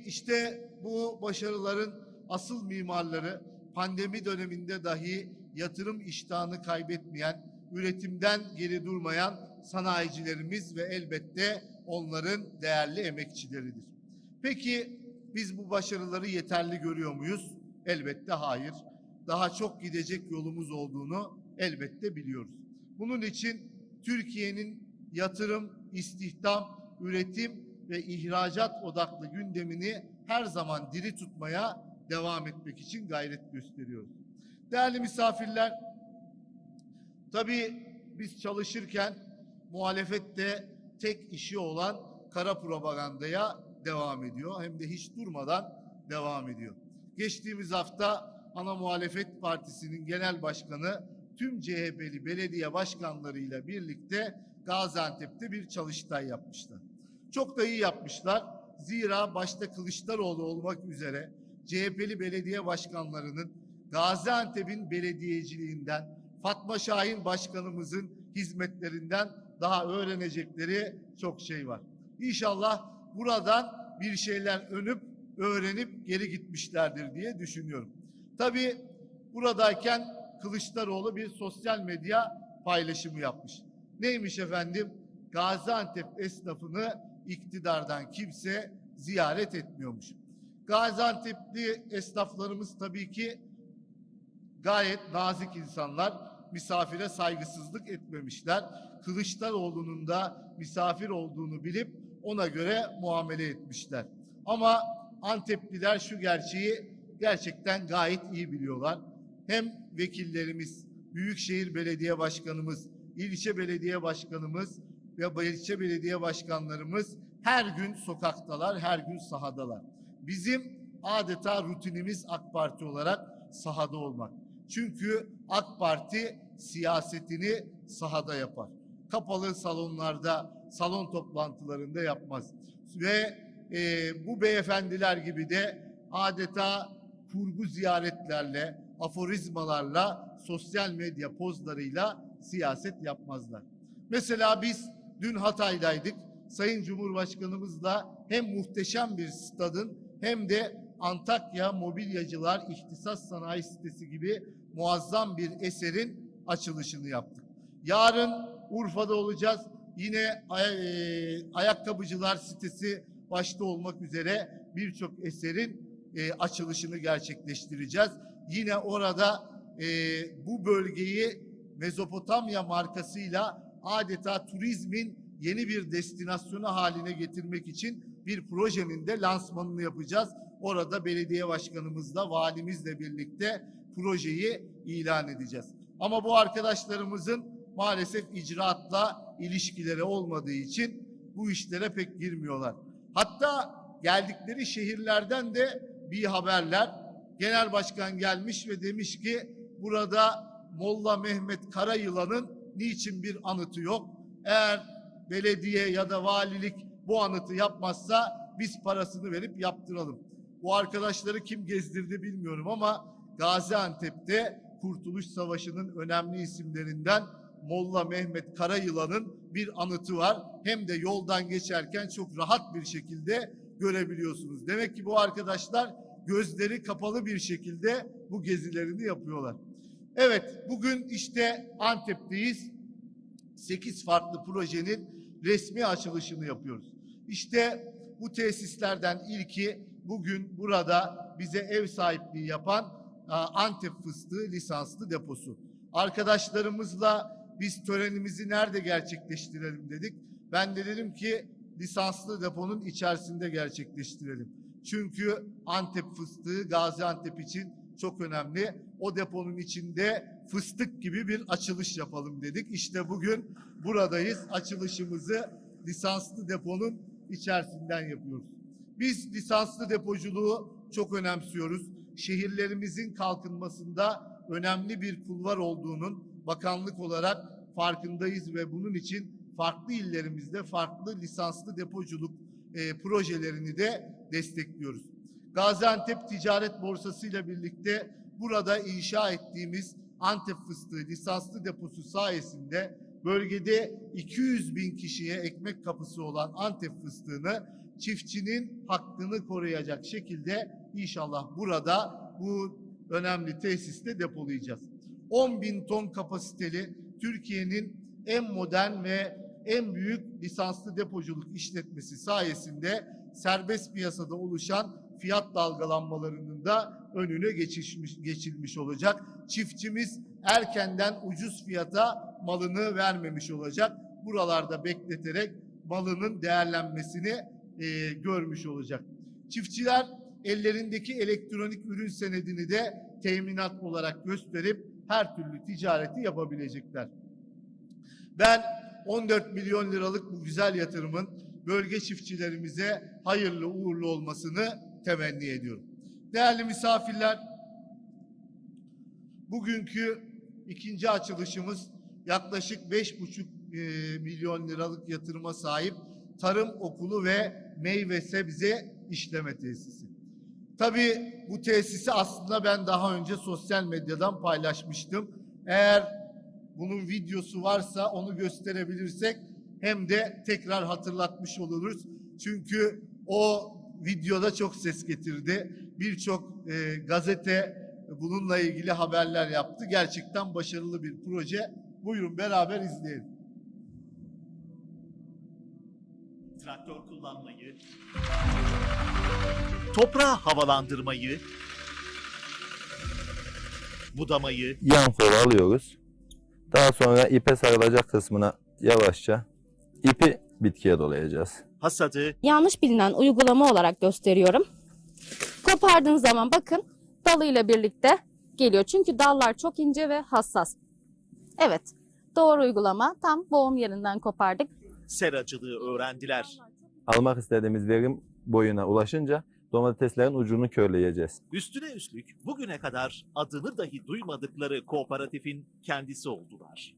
İşte bu başarıların asıl mimarları pandemi döneminde dahi yatırım iştahını kaybetmeyen, üretimden geri durmayan sanayicilerimiz ve elbette onların değerli emekçileridir. Peki biz bu başarıları yeterli görüyor muyuz? Elbette hayır. Daha çok gidecek yolumuz olduğunu elbette biliyoruz. Bunun için Türkiye'nin yatırım, istihdam, üretim ve ihracat odaklı gündemini her zaman diri tutmaya devam etmek için gayret gösteriyoruz. Değerli misafirler, tabii biz çalışırken muhalefet de tek işi olan kara propagandaya devam ediyor. Hem de hiç durmadan devam ediyor. Geçtiğimiz hafta ana muhalefet partisinin genel başkanı tüm CHP'li belediye başkanlarıyla birlikte Gaziantep'te bir çalıştay yapmışlar. Çok da iyi yapmışlar. Zira başta Kılıçdaroğlu olmak üzere CHP'li belediye başkanlarının Gaziantep'in belediyeciliğinden, Fatma Şahin başkanımızın hizmetlerinden daha öğrenecekleri çok şey var. İnşallah buradan bir şeyler öğrenip geri gitmişlerdir diye düşünüyorum. Tabii buradayken Kılıçdaroğlu bir sosyal medya paylaşımı yapmış. Neymiş efendim? Gaziantep esnafını iktidardan kimse ziyaret etmiyormuş. Gaziantep'li esnaflarımız tabii ki gayet nazik insanlar, misafire saygısızlık etmemişler. Kılıçdaroğlu'nun da misafir olduğunu bilip ona göre muamele etmişler. Ama Antepliler şu gerçeği gerçekten gayet iyi biliyorlar. Hem vekillerimiz, Büyükşehir Belediye Başkanımız, ilçe belediye başkanımız ve ilçe belediye başkanlarımız her gün sokaktalar, her gün sahadalar. Bizim adeta rutinimiz AK Parti olarak sahada olmak. Çünkü AK Parti siyasetini sahada yapar. Kapalı salonlarda, salon toplantılarında yapmaz. Ve bu beyefendiler gibi de adeta kurgu ziyaretlerle, aforizmalarla, sosyal medya pozlarıyla siyaset yapmazlar. Mesela biz dün Hatay'daydık. Sayın Cumhurbaşkanımızla hem muhteşem bir stadın hem de Antakya Mobilyacılar İhtisas Sanayi Sitesi gibi muazzam bir eserin açılışını yaptık. Yarın Urfa'da olacağız. Yine Ayakkabıcılar Sitesi başta olmak üzere birçok eserin açılışını gerçekleştireceğiz. Yine orada bu bölgeyi Mezopotamya markasıyla adeta turizmin yeni bir destinasyonu haline getirmek için bir projenin de lansmanını yapacağız. Orada belediye başkanımızla, valimizle birlikte projeyi ilan edeceğiz. Ama bu arkadaşlarımızın maalesef icraatla ilişkileri olmadığı için bu işlere pek girmiyorlar. Hatta geldikleri şehirlerden de bir haberler. Genel başkan gelmiş ve demiş ki burada Molla Mehmet Karayılan'ın niçin bir anıtı yok? Eğer belediye ya da valilik bu anıtı yapmazsa biz parasını verip yaptıralım. Bu arkadaşları kim gezdirdi bilmiyorum ama Gaziantep'te Kurtuluş Savaşı'nın önemli isimlerinden Molla Mehmet Karayılan'ın bir anıtı var. Hem de yoldan geçerken çok rahat bir şekilde görebiliyorsunuz. Demek ki bu arkadaşlar gözleri kapalı bir şekilde bu gezilerini yapıyorlar. Evet, bugün işte Antep'teyiz. 8 farklı projenin resmi açılışını yapıyoruz. İşte bu tesislerden ilki bugün burada bize ev sahipliği yapan Antep fıstığı lisanslı deposu. Arkadaşlarımızla biz törenimizi nerede gerçekleştirelim dedik. Ben de dedim ki lisanslı deponun içerisinde gerçekleştirelim. Çünkü Antep fıstığı Gaziantep için çok önemli. O deponun içinde fıstık gibi bir açılış yapalım dedik. İşte bugün buradayız. Açılışımızı lisanslı deponun içerisinden yapıyoruz. Biz lisanslı depoculuğu çok önemsiyoruz. Şehirlerimizin kalkınmasında önemli bir kulvar olduğunun bakanlık olarak farkındayız ve bunun için farklı illerimizde farklı lisanslı depoculuk projelerini de destekliyoruz. Gaziantep Ticaret Borsası ile birlikte burada inşa ettiğimiz Antep fıstığı lisanslı deposu sayesinde bölgede 200 bin kişiye ekmek kapısı olan Antep fıstığını çiftçinin hakkını koruyacak şekilde inşallah burada bu önemli tesiste depolayacağız. 10 bin ton kapasiteli Türkiye'nin en modern ve en büyük lisanslı depoculuk işletmesi sayesinde serbest piyasada oluşan fiyat dalgalanmalarının da önüne geçilmiş olacak. Çiftçimiz erkenden ucuz fiyata malını vermemiş olacak. Buralarda bekleterek malının değerlenmesini görmüş olacak. Çiftçiler ellerindeki elektronik ürün senedini de teminat olarak gösterip her türlü ticareti yapabilecekler. Ben 14 milyon liralık bu güzel yatırımın bölge çiftçilerimize hayırlı uğurlu olmasını temenni ediyorum. Değerli misafirler, bugünkü ikinci açılışımız yaklaşık 5,5 milyon liralık yatırıma sahip tarım okulu ve meyve sebze işleme tesisi. Tabii bu tesisi aslında ben daha önce sosyal medyadan paylaşmıştım. Eğer bunun videosu varsa onu gösterebilirsek hem de tekrar hatırlatmış oluruz. Çünkü o videoda çok ses getirdi. Birçok gazete bununla ilgili haberler yaptı. Gerçekten başarılı bir proje. Buyurun beraber izleyelim. Traktör kullanmayı, toprağı havalandırmayı, budamayı, yan kolu alıyoruz. Daha sonra ipe sarılacak kısmına yavaşça ipi bitkiye dolayacağız. hasadı, Yanlış bilinen uygulama olarak gösteriyorum. Kopardığınız zaman bakın dalıyla birlikte geliyor. Çünkü dallar çok ince ve hassas. Evet, doğru uygulama. Tam boğum yerinden kopardık. seracılığı öğrendiler. Almak istediğimiz verim boyuna ulaşınca domateslerin ucunu körleyeceğiz. Üstüne üstlük bugüne kadar adını dahi duymadıkları kooperatifin kendisi oldular.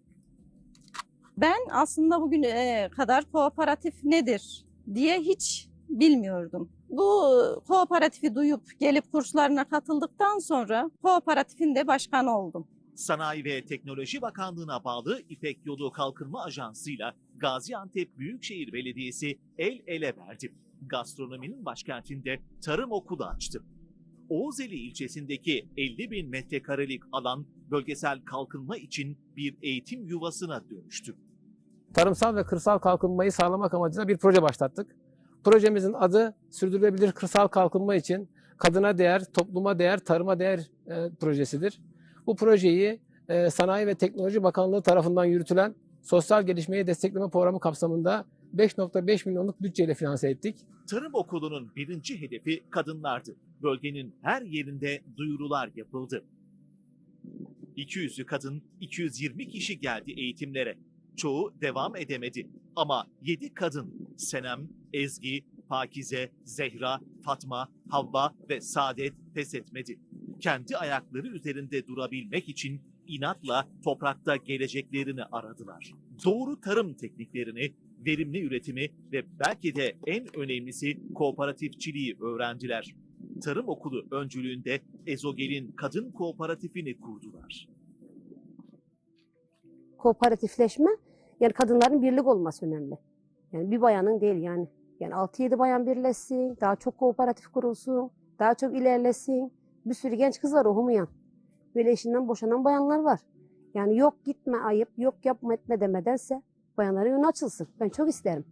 Ben aslında bugüne kadar kooperatif nedir diye hiç bilmiyordum. Bu kooperatifi duyup gelip kurslarına katıldıktan sonra kooperatifin de başkanı oldum. Sanayi ve Teknoloji Bakanlığı'na bağlı İpek Yolu Kalkınma Ajansı'yla Gaziantep Büyükşehir Belediyesi el ele verdi. Gastronominin başkentinde tarım okulu açtı. Oğuzeli ilçesindeki 50.000 metrekarelik alan bölgesel kalkınma için bir eğitim yuvasına dönüştü. Tarımsal ve kırsal kalkınmayı sağlamak amacıyla bir proje başlattık. Projemizin adı Sürdürülebilir Kırsal Kalkınma için Kadına Değer, Topluma Değer, Tarıma Değer projesidir. Bu projeyi Sanayi ve Teknoloji Bakanlığı tarafından yürütülen Sosyal Gelişmeyi Destekleme Programı kapsamında 5,5 milyonluk bütçeyle finanse ettik. Tarım okulunun birinci hedefi kadınlardı. Bölgenin her yerinde duyurular yapıldı. 200'ü kadın, 220 kişi geldi eğitimlere. Çoğu devam edemedi. Ama 7 kadın, Senem, Ezgi, Pakize, Zehra, Fatma, Havva ve Saadet pes etmedi. Kendi ayakları üzerinde durabilmek için inatla toprakta geleceklerini aradılar. Doğru tarım tekniklerini, verimli üretimi ve belki de en önemlisi kooperatifçiliği öğrendiler. Tarım okulu öncülüğünde Ezogel'in kadın kooperatifini kurdular. Kooperatifleşme, yani kadınların birlik olması önemli. Yani bir bayanın değil yani. Yani 6-7 bayan birleşsin, daha çok kooperatif kurulsun, daha çok ilerlesin. Bir sürü genç kız var okumayan. Böyle eşinden boşanan bayanlar var. Yani yok gitme ayıp, yok yapma etme demedense bayanların yönü açılsın. Ben çok isterim.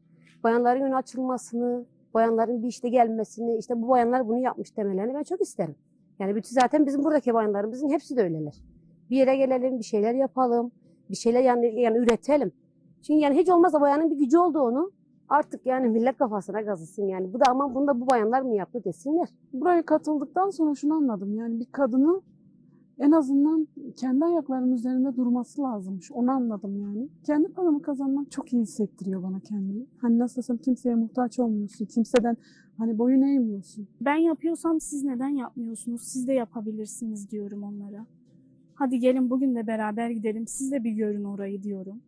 Bayanların yönü açılmasını, bayanların bir işte gelmesini, işte bu bayanlar bunu yapmış demelerini ben çok isterim. Yani bütün zaten bizim buradaki bayanlarımızın hepsi de öyleler. Bir yere gelelim, bir şeyler yapalım, bir şeyler yani üretelim. Çünkü yani hiç olmazsa bayanın bir gücü olduğunu artık yani millet kafasına kazısın yani. Bu da aman bunu da bu bayanlar mı yaptı desinler. Buraya katıldıktan sonra şunu anladım. Yani bir kadının en azından kendi ayaklarının üzerinde durması lazımmış. Onu anladım yani. Kendi paramı kazanmak çok iyi hissettiriyor bana kendimi. Hani nasıl desem kimseye muhtaç olmuyorsun. Kimseden hani boyun eğmiyorsun. Ben yapıyorsam siz neden yapmıyorsunuz? Siz de yapabilirsiniz diyorum onlara. Hadi gelin bugün de beraber gidelim. Siz de bir görün orayı diyorum.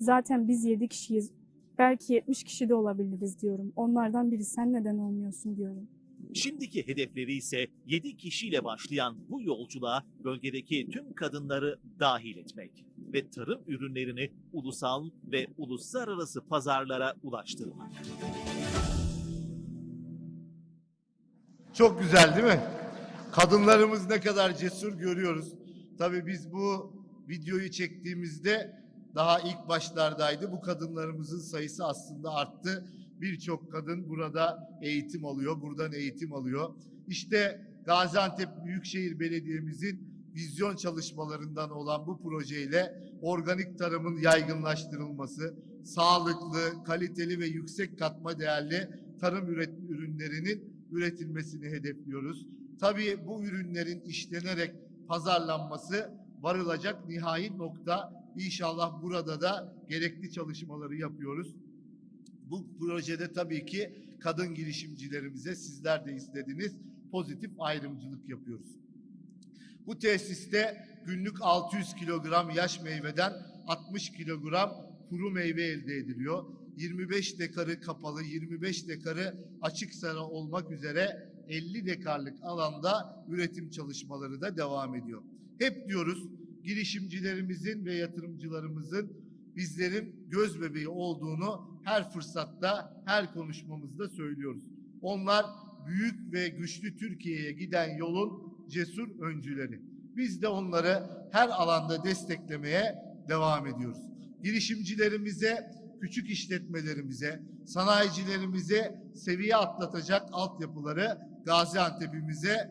Zaten biz 7 kişiyiz. Belki 70 kişi de olabiliriz diyorum. Onlardan biri sen neden olmuyorsun diyorum. Şimdiki hedefleri ise 7 kişiyle başlayan bu yolculuğa bölgedeki tüm kadınları dahil etmek ve tarım ürünlerini ulusal ve uluslararası pazarlara ulaştırmak. Çok güzel değil mi? Kadınlarımız ne kadar cesur görüyoruz. Tabii biz bu videoyu çektiğimizde daha ilk başlardaydı. Bu kadınlarımızın sayısı aslında arttı. Birçok kadın burada eğitim alıyor, buradan eğitim alıyor. İşte Gaziantep Büyükşehir Belediye'mizin vizyon çalışmalarından olan bu projeyle organik tarımın yaygınlaştırılması, sağlıklı, kaliteli ve yüksek katma değerli tarım ürünlerinin üretilmesini hedefliyoruz. Tabii bu ürünlerin işlenerek pazarlanması varılacak nihai nokta. İnşallah burada da gerekli çalışmaları yapıyoruz. Bu projede tabii ki kadın girişimcilerimize sizler de istediğiniz pozitif ayrımcılık yapıyoruz. Bu tesiste günlük 600 kilogram yaş meyveden 60 kilogram kuru meyve elde ediliyor. 25 dekarı kapalı, 25 dekarı açık sera olmak üzere 50 dekarlık alanda üretim çalışmaları da devam ediyor. Hep diyoruz, girişimcilerimizin ve yatırımcılarımızın bizlerin göz bebeği olduğunu her fırsatta, her konuşmamızda söylüyoruz. Onlar büyük ve güçlü Türkiye'ye giden yolun cesur öncüleri. Biz de onları her alanda desteklemeye devam ediyoruz. Girişimcilerimize, küçük işletmelerimize, sanayicilerimize seviye atlatacak altyapıları Gaziantep'imize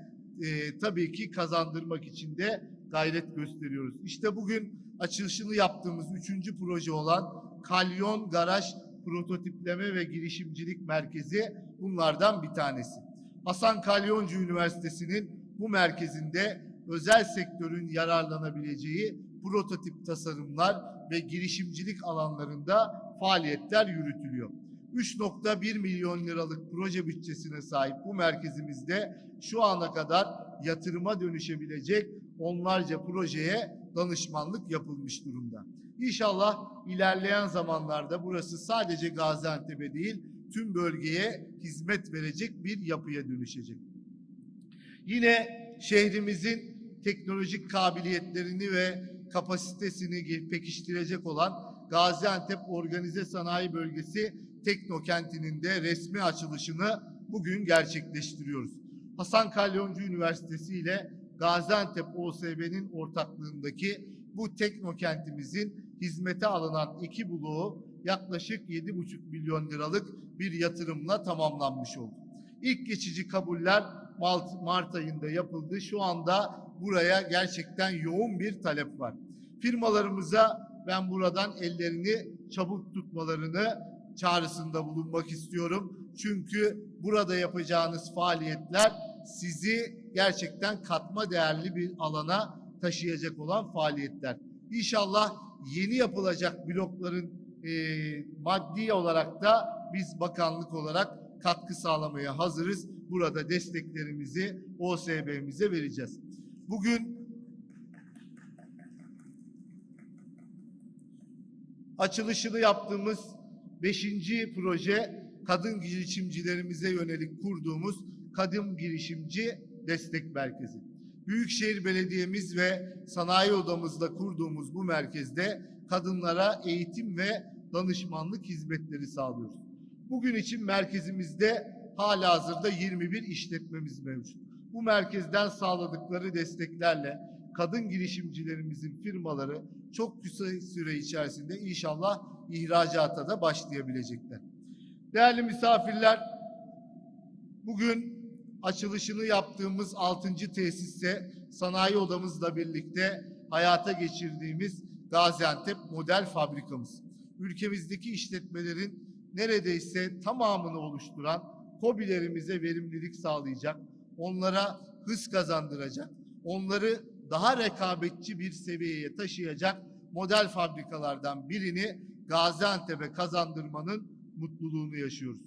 tabii ki kazandırmak için de gayret gösteriyoruz. İşte bugün açılışını yaptığımız 3. proje olan Kalyon Garaj prototipleme ve girişimcilik merkezi bunlardan bir tanesi. Hasan Kalyoncu Üniversitesi'nin bu merkezinde özel sektörün yararlanabileceği prototip tasarımlar ve girişimcilik alanlarında faaliyetler yürütülüyor. 3,1 milyon liralık proje bütçesine sahip bu merkezimizde şu ana kadar yatırıma dönüşebilecek onlarca projeye danışmanlık yapılmış durumda. İnşallah ilerleyen zamanlarda burası sadece Gaziantep'e değil, tüm bölgeye hizmet verecek bir yapıya dönüşecek. Yine şehrimizin teknolojik kabiliyetlerini ve kapasitesini pekiştirecek olan Gaziantep Organize Sanayi Bölgesi Teknokenti'nin de resmi açılışını bugün gerçekleştiriyoruz. Hasan Kalyoncu Üniversitesi ile Gaziantep OSB'nin ortaklığındaki bu teknokentimizin hizmete alınan 2 bloğu yaklaşık 7,5 milyon liralık bir yatırımla tamamlanmış oldu. İlk geçici kabuller Mart ayında yapıldı. Şu anda buraya gerçekten yoğun bir talep var. Firmalarımıza ben buradan ellerini çabuk tutmalarını çağrısında bulunmak istiyorum. Çünkü burada yapacağınız faaliyetler sizi gerçekten katma değerli bir alana taşıyacak olan faaliyetler. İnşallah yeni yapılacak blokların maddi olarak da biz bakanlık olarak katkı sağlamaya hazırız. Burada desteklerimizi OSB'mize vereceğiz. Bugün açılışını yaptığımız 5. proje kadın girişimcilerimize yönelik kurduğumuz Kadın Girişimci Destek Merkezi. Büyükşehir Belediye'miz ve Sanayi Odamızda kurduğumuz bu merkezde kadınlara eğitim ve danışmanlık hizmetleri sağlıyoruz. Bugün için merkezimizde halihazırda 21 işletmemiz mevcut. Bu merkezden sağladıkları desteklerle kadın girişimcilerimizin firmaları çok kısa süre içerisinde inşallah ihracata da başlayabilecekler. Değerli misafirler, bugün açılışını yaptığımız 6. tesiste sanayi odamızla birlikte hayata geçirdiğimiz Gaziantep model fabrikamız. Ülkemizdeki işletmelerin neredeyse tamamını oluşturan KOBİ'lerimize verimlilik sağlayacak, onlara hız kazandıracak, onları daha rekabetçi bir seviyeye taşıyacak model fabrikalardan birini Gaziantep'e kazandırmanın mutluluğunu yaşıyoruz.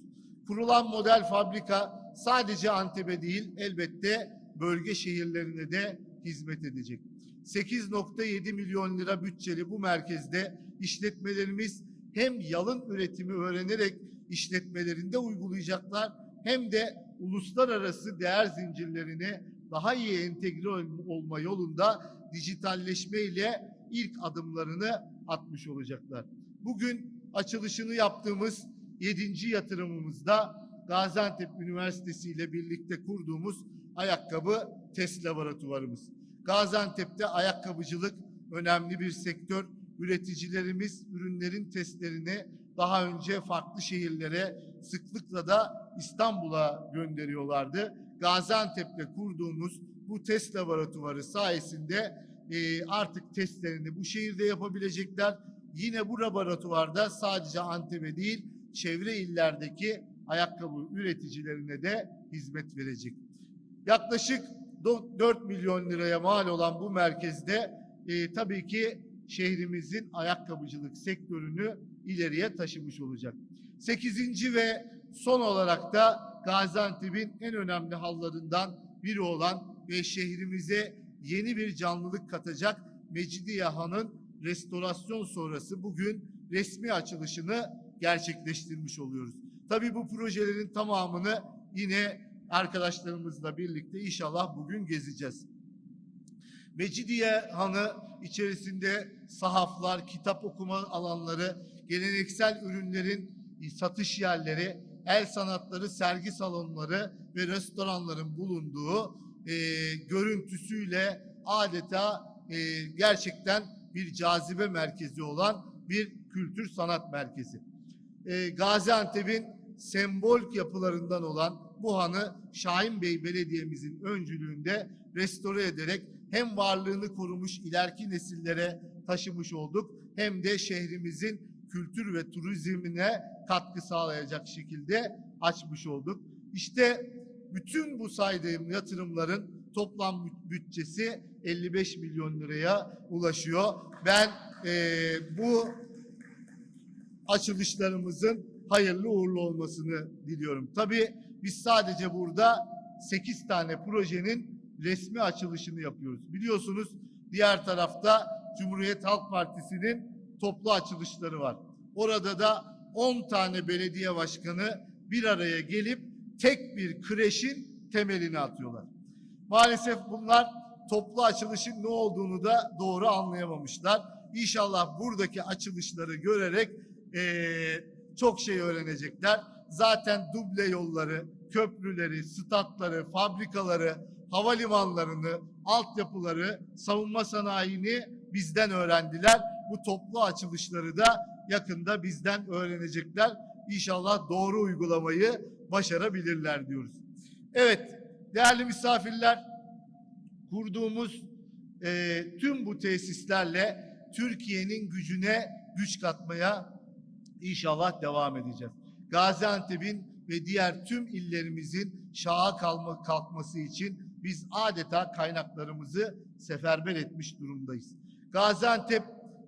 Kurulan model fabrika sadece Antep'e değil, elbette bölge şehirlerine de hizmet edecek. 8,7 milyon lira bütçeli bu merkezde işletmelerimiz hem yalın üretimi öğrenerek işletmelerinde uygulayacaklar, hem de uluslararası değer zincirlerine daha iyi entegre olma yolunda dijitalleşme ile ilk adımlarını atmış olacaklar. Bugün açılışını yaptığımız 7. yatırımımızda Gaziantep Üniversitesi ile birlikte kurduğumuz ayakkabı test laboratuvarımız. Gaziantep'te ayakkabıcılık önemli bir sektör. Üreticilerimiz ürünlerin testlerini daha önce farklı şehirlere, sıklıkla da İstanbul'a gönderiyorlardı. Gaziantep'te kurduğumuz bu test laboratuvarı sayesinde artık testlerini bu şehirde yapabilecekler. Yine bu laboratuvarda sadece Antep'e değil, çevre illerdeki ayakkabı üreticilerine de hizmet verecek. Yaklaşık 4 milyon liraya mal olan bu merkezde tabii ki şehrimizin ayakkabıcılık sektörünü ileriye taşımış olacak. 8. ve son olarak da Gaziantep'in en önemli hallarından biri olan ve şehrimize yeni bir canlılık katacak Mecidiye Han'ın restorasyon sonrası bugün resmi açılışını gerçekleştirmiş oluyoruz. Tabii bu projelerin tamamını yine arkadaşlarımızla birlikte inşallah bugün gezeceğiz. Mecidiye Hanı içerisinde sahaflar, kitap okuma alanları, geleneksel ürünlerin satış yerleri, el sanatları, sergi salonları ve restoranların bulunduğu görüntüsüyle adeta gerçekten bir cazibe merkezi olan bir kültür sanat merkezi. Gaziantep'in sembol yapılarından olan bu hanı Şahin Bey Belediye'mizin öncülüğünde restore ederek hem varlığını korumuş ileriki nesillere taşımış olduk, hem de şehrimizin kültür ve turizmine katkı sağlayacak şekilde açmış olduk. İşte bütün bu saydığım yatırımların toplam bütçesi 55 milyon liraya ulaşıyor. Ben bu açılışlarımızın hayırlı uğurlu olmasını diliyorum. Tabii biz sadece burada 8 tane projenin resmi açılışını yapıyoruz. Biliyorsunuz diğer tarafta Cumhuriyet Halk Partisi'nin toplu açılışları var. Orada da 10 tane belediye başkanı bir araya gelip tek bir kreşin temelini atıyorlar. Maalesef bunlar toplu açılışın ne olduğunu da doğru anlayamamışlar. İnşallah buradaki açılışları görerek çok şey öğrenecekler. Zaten duble yolları, köprüleri, statları, fabrikaları, havalimanlarını, altyapıları, savunma sanayini bizden öğrendiler. Bu toplu açılışları da yakında bizden öğrenecekler. İnşallah doğru uygulamayı başarabilirler diyoruz. Evet, değerli misafirler, kurduğumuz tüm bu tesislerle Türkiye'nin gücüne güç katmaya İnşallah devam edeceğiz. Gaziantep'in ve diğer tüm illerimizin şaha kalkması için biz adeta kaynaklarımızı seferber etmiş durumdayız. Gaziantep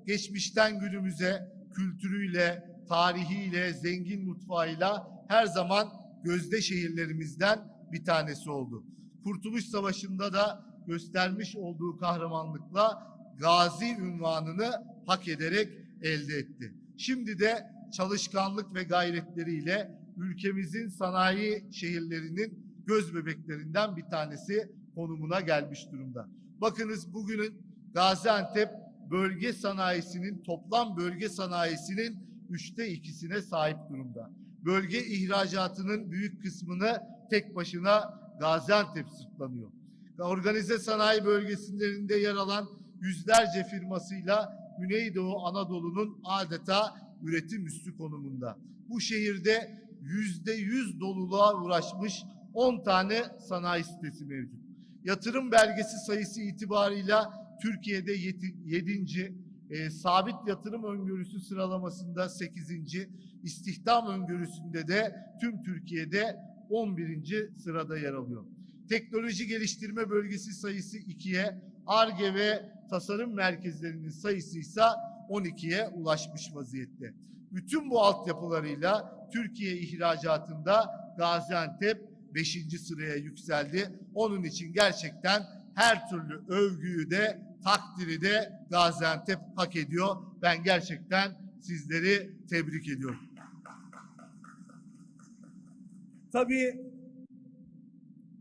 geçmişten günümüze kültürüyle, tarihiyle, zengin mutfağıyla her zaman gözde şehirlerimizden bir tanesi oldu. Kurtuluş Savaşı'nda da göstermiş olduğu kahramanlıkla Gazi unvanını hak ederek elde etti. Şimdi de çalışkanlık ve gayretleriyle ülkemizin sanayi şehirlerinin göz bebeklerinden bir tanesi konumuna gelmiş durumda. Bakınız bugünün Gaziantep bölge sanayisinin, toplam bölge sanayisinin 2/3'üne sahip durumda. Bölge ihracatının büyük kısmını tek başına Gaziantep sırtlanıyor. Organize sanayi bölgelerinde yer alan yüzlerce firmasıyla Güneydoğu Anadolu'nun adeta üretim üssü konumunda. Bu şehirde %100 doluluğa uğraşmış 10 tane sanayi sitesi mevcut. Yatırım belgesi sayısı itibarıyla Türkiye'de 7. Sabit yatırım öngörüsü sıralamasında 8. İstihdam öngörüsünde de tüm Türkiye'de 11. sırada yer alıyor. Teknoloji geliştirme bölgesi sayısı 2'ye, Ar-Ge ve tasarım merkezlerinin sayısı ise 12'ye ulaşmış vaziyette. Bütün bu altyapılarıyla Türkiye ihracatında Gaziantep 5. sıraya yükseldi. Onun için gerçekten her türlü övgüyü de takdiri de Gaziantep hak ediyor. Ben gerçekten sizleri tebrik ediyorum. Tabii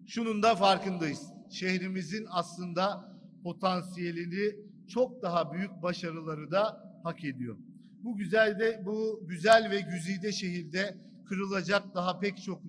şunun da farkındayız. Şehrimizin aslında potansiyelini çok daha büyük başarıları da hak ediyor. Bu güzel ve güzide şehirde kırılacak daha pek çok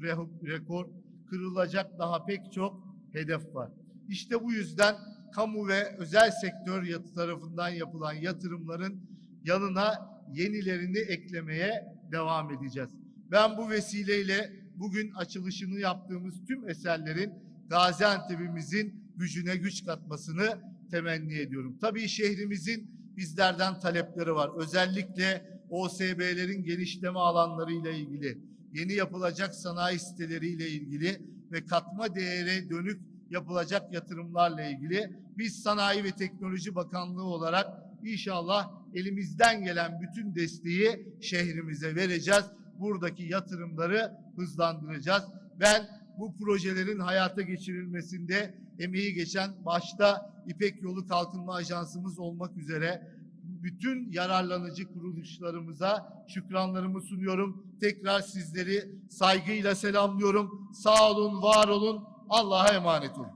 rekor, kırılacak daha pek çok hedef var. İşte bu yüzden kamu ve özel sektör tarafından yapılan yatırımların yanına yenilerini eklemeye devam edeceğiz. Ben bu vesileyle bugün açılışını yaptığımız tüm eserlerin Gaziantep'imizin gücüne güç katmasını temenni ediyorum. Tabii şehrimizin bizlerden talepleri var. Özellikle OSB'lerin genişleme alanlarıyla ilgili, yeni yapılacak sanayi siteleriyle ilgili ve katma değere dönük yapılacak yatırımlarla ilgili biz Sanayi ve Teknoloji Bakanlığı olarak inşallah elimizden gelen bütün desteği şehrimize vereceğiz. Buradaki yatırımları hızlandıracağız. Ben bu projelerin hayata geçirilmesinde emeği geçen başta İpek Yolu Kalkınma Ajansımız olmak üzere bütün yararlanıcı kuruluşlarımıza şükranlarımı sunuyorum. Tekrar sizleri saygıyla selamlıyorum. Sağ olun, var olun. Allah'a emanet olun.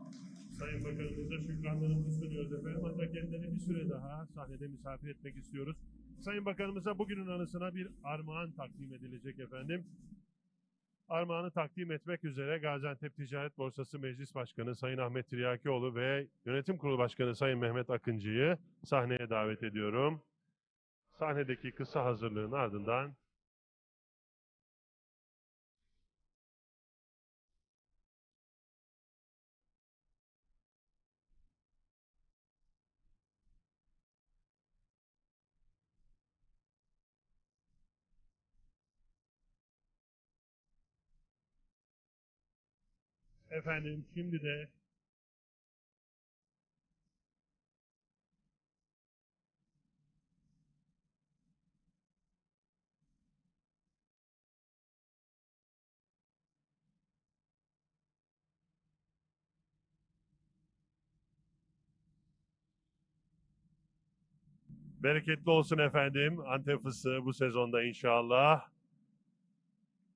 Sayın Bakanımıza şükranlarımızı sunuyoruz efendim. Ancak kendilerini bir süre daha sahnede misafir etmek istiyoruz. Sayın Bakanımıza bugünün anısına bir armağan takdim edilecek efendim. Armağanı takdim etmek üzere Gaziantep Ticaret Borsası Meclis Başkanı Sayın Ahmet Tiryakioğlu ve Yönetim Kurulu Başkanı Sayın Mehmet Akıncı'yı sahneye davet ediyorum. Sahnedeki kısa hazırlığın ardından Efendim şimdi de bereketli olsun efendim. Antep fıstığı bu sezonda inşallah.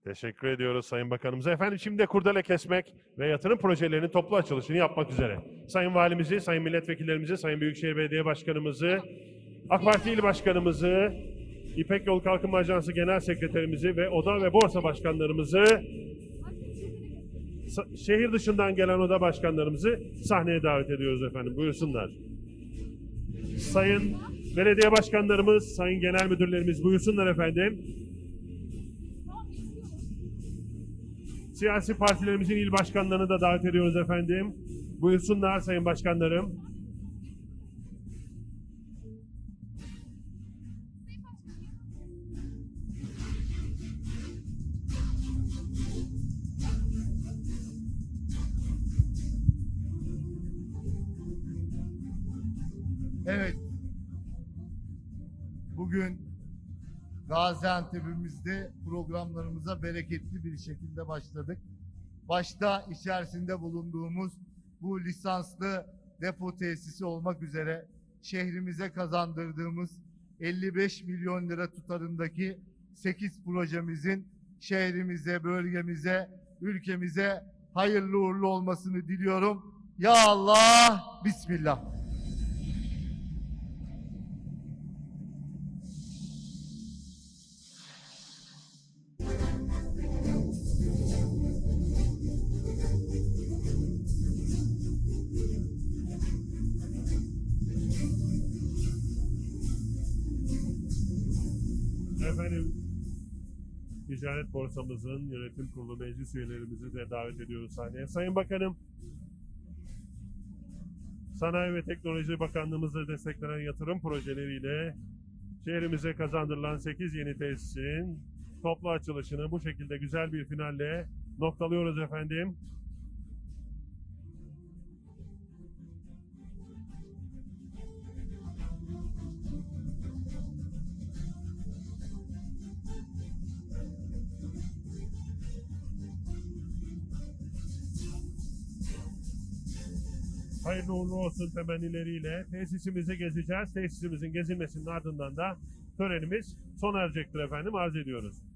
Teşekkür ediyoruz Sayın Bakanımıza. Efendim şimdi de kurdele kesmek ve yatırım projelerinin toplu açılışını yapmak üzere. Sayın Valimizi, Sayın Milletvekillerimizi, Sayın Büyükşehir Belediye Başkanımızı, AK Parti İl Başkanımızı, İpek Yolu Kalkınma Ajansı Genel Sekreterimizi ve Oda ve Borsa Başkanlarımızı, şehir dışından gelen oda başkanlarımızı sahneye davet ediyoruz efendim. Buyursunlar. Sayın belediye başkanlarımız, sayın genel müdürlerimiz buyursunlar efendim. Siyasi partilerimizin il başkanlarını da davet ediyoruz efendim. Buyursunlar sayın başkanlarım. Evet. Bugün Gaziantep'imizde programlarımıza bereketli bir şekilde başladık. Başta içerisinde bulunduğumuz bu lisanslı depo tesisi olmak üzere şehrimize kazandırdığımız 55 milyon lira tutarındaki 8 projemizin şehrimize, bölgemize, ülkemize hayırlı uğurlu olmasını diliyorum. Ya Allah, Bismillah. Efendim, Ticaret Borsamızın yönetim kurulu meclis üyelerimizi de davet ediyoruz sahneye. Sayın Bakanım, Sanayi ve Teknoloji Bakanlığımızla desteklenen yatırım projeleriyle şehrimize kazandırılan 8 yeni tesisin toplu açılışını bu şekilde güzel bir finalle noktalıyoruz efendim. Hayırlı uğurlu olsun temennileriyle tesisimizi gezeceğiz. Tesisimizin gezilmesinin ardından da törenimiz sona erecektir efendim. Arz ediyoruz.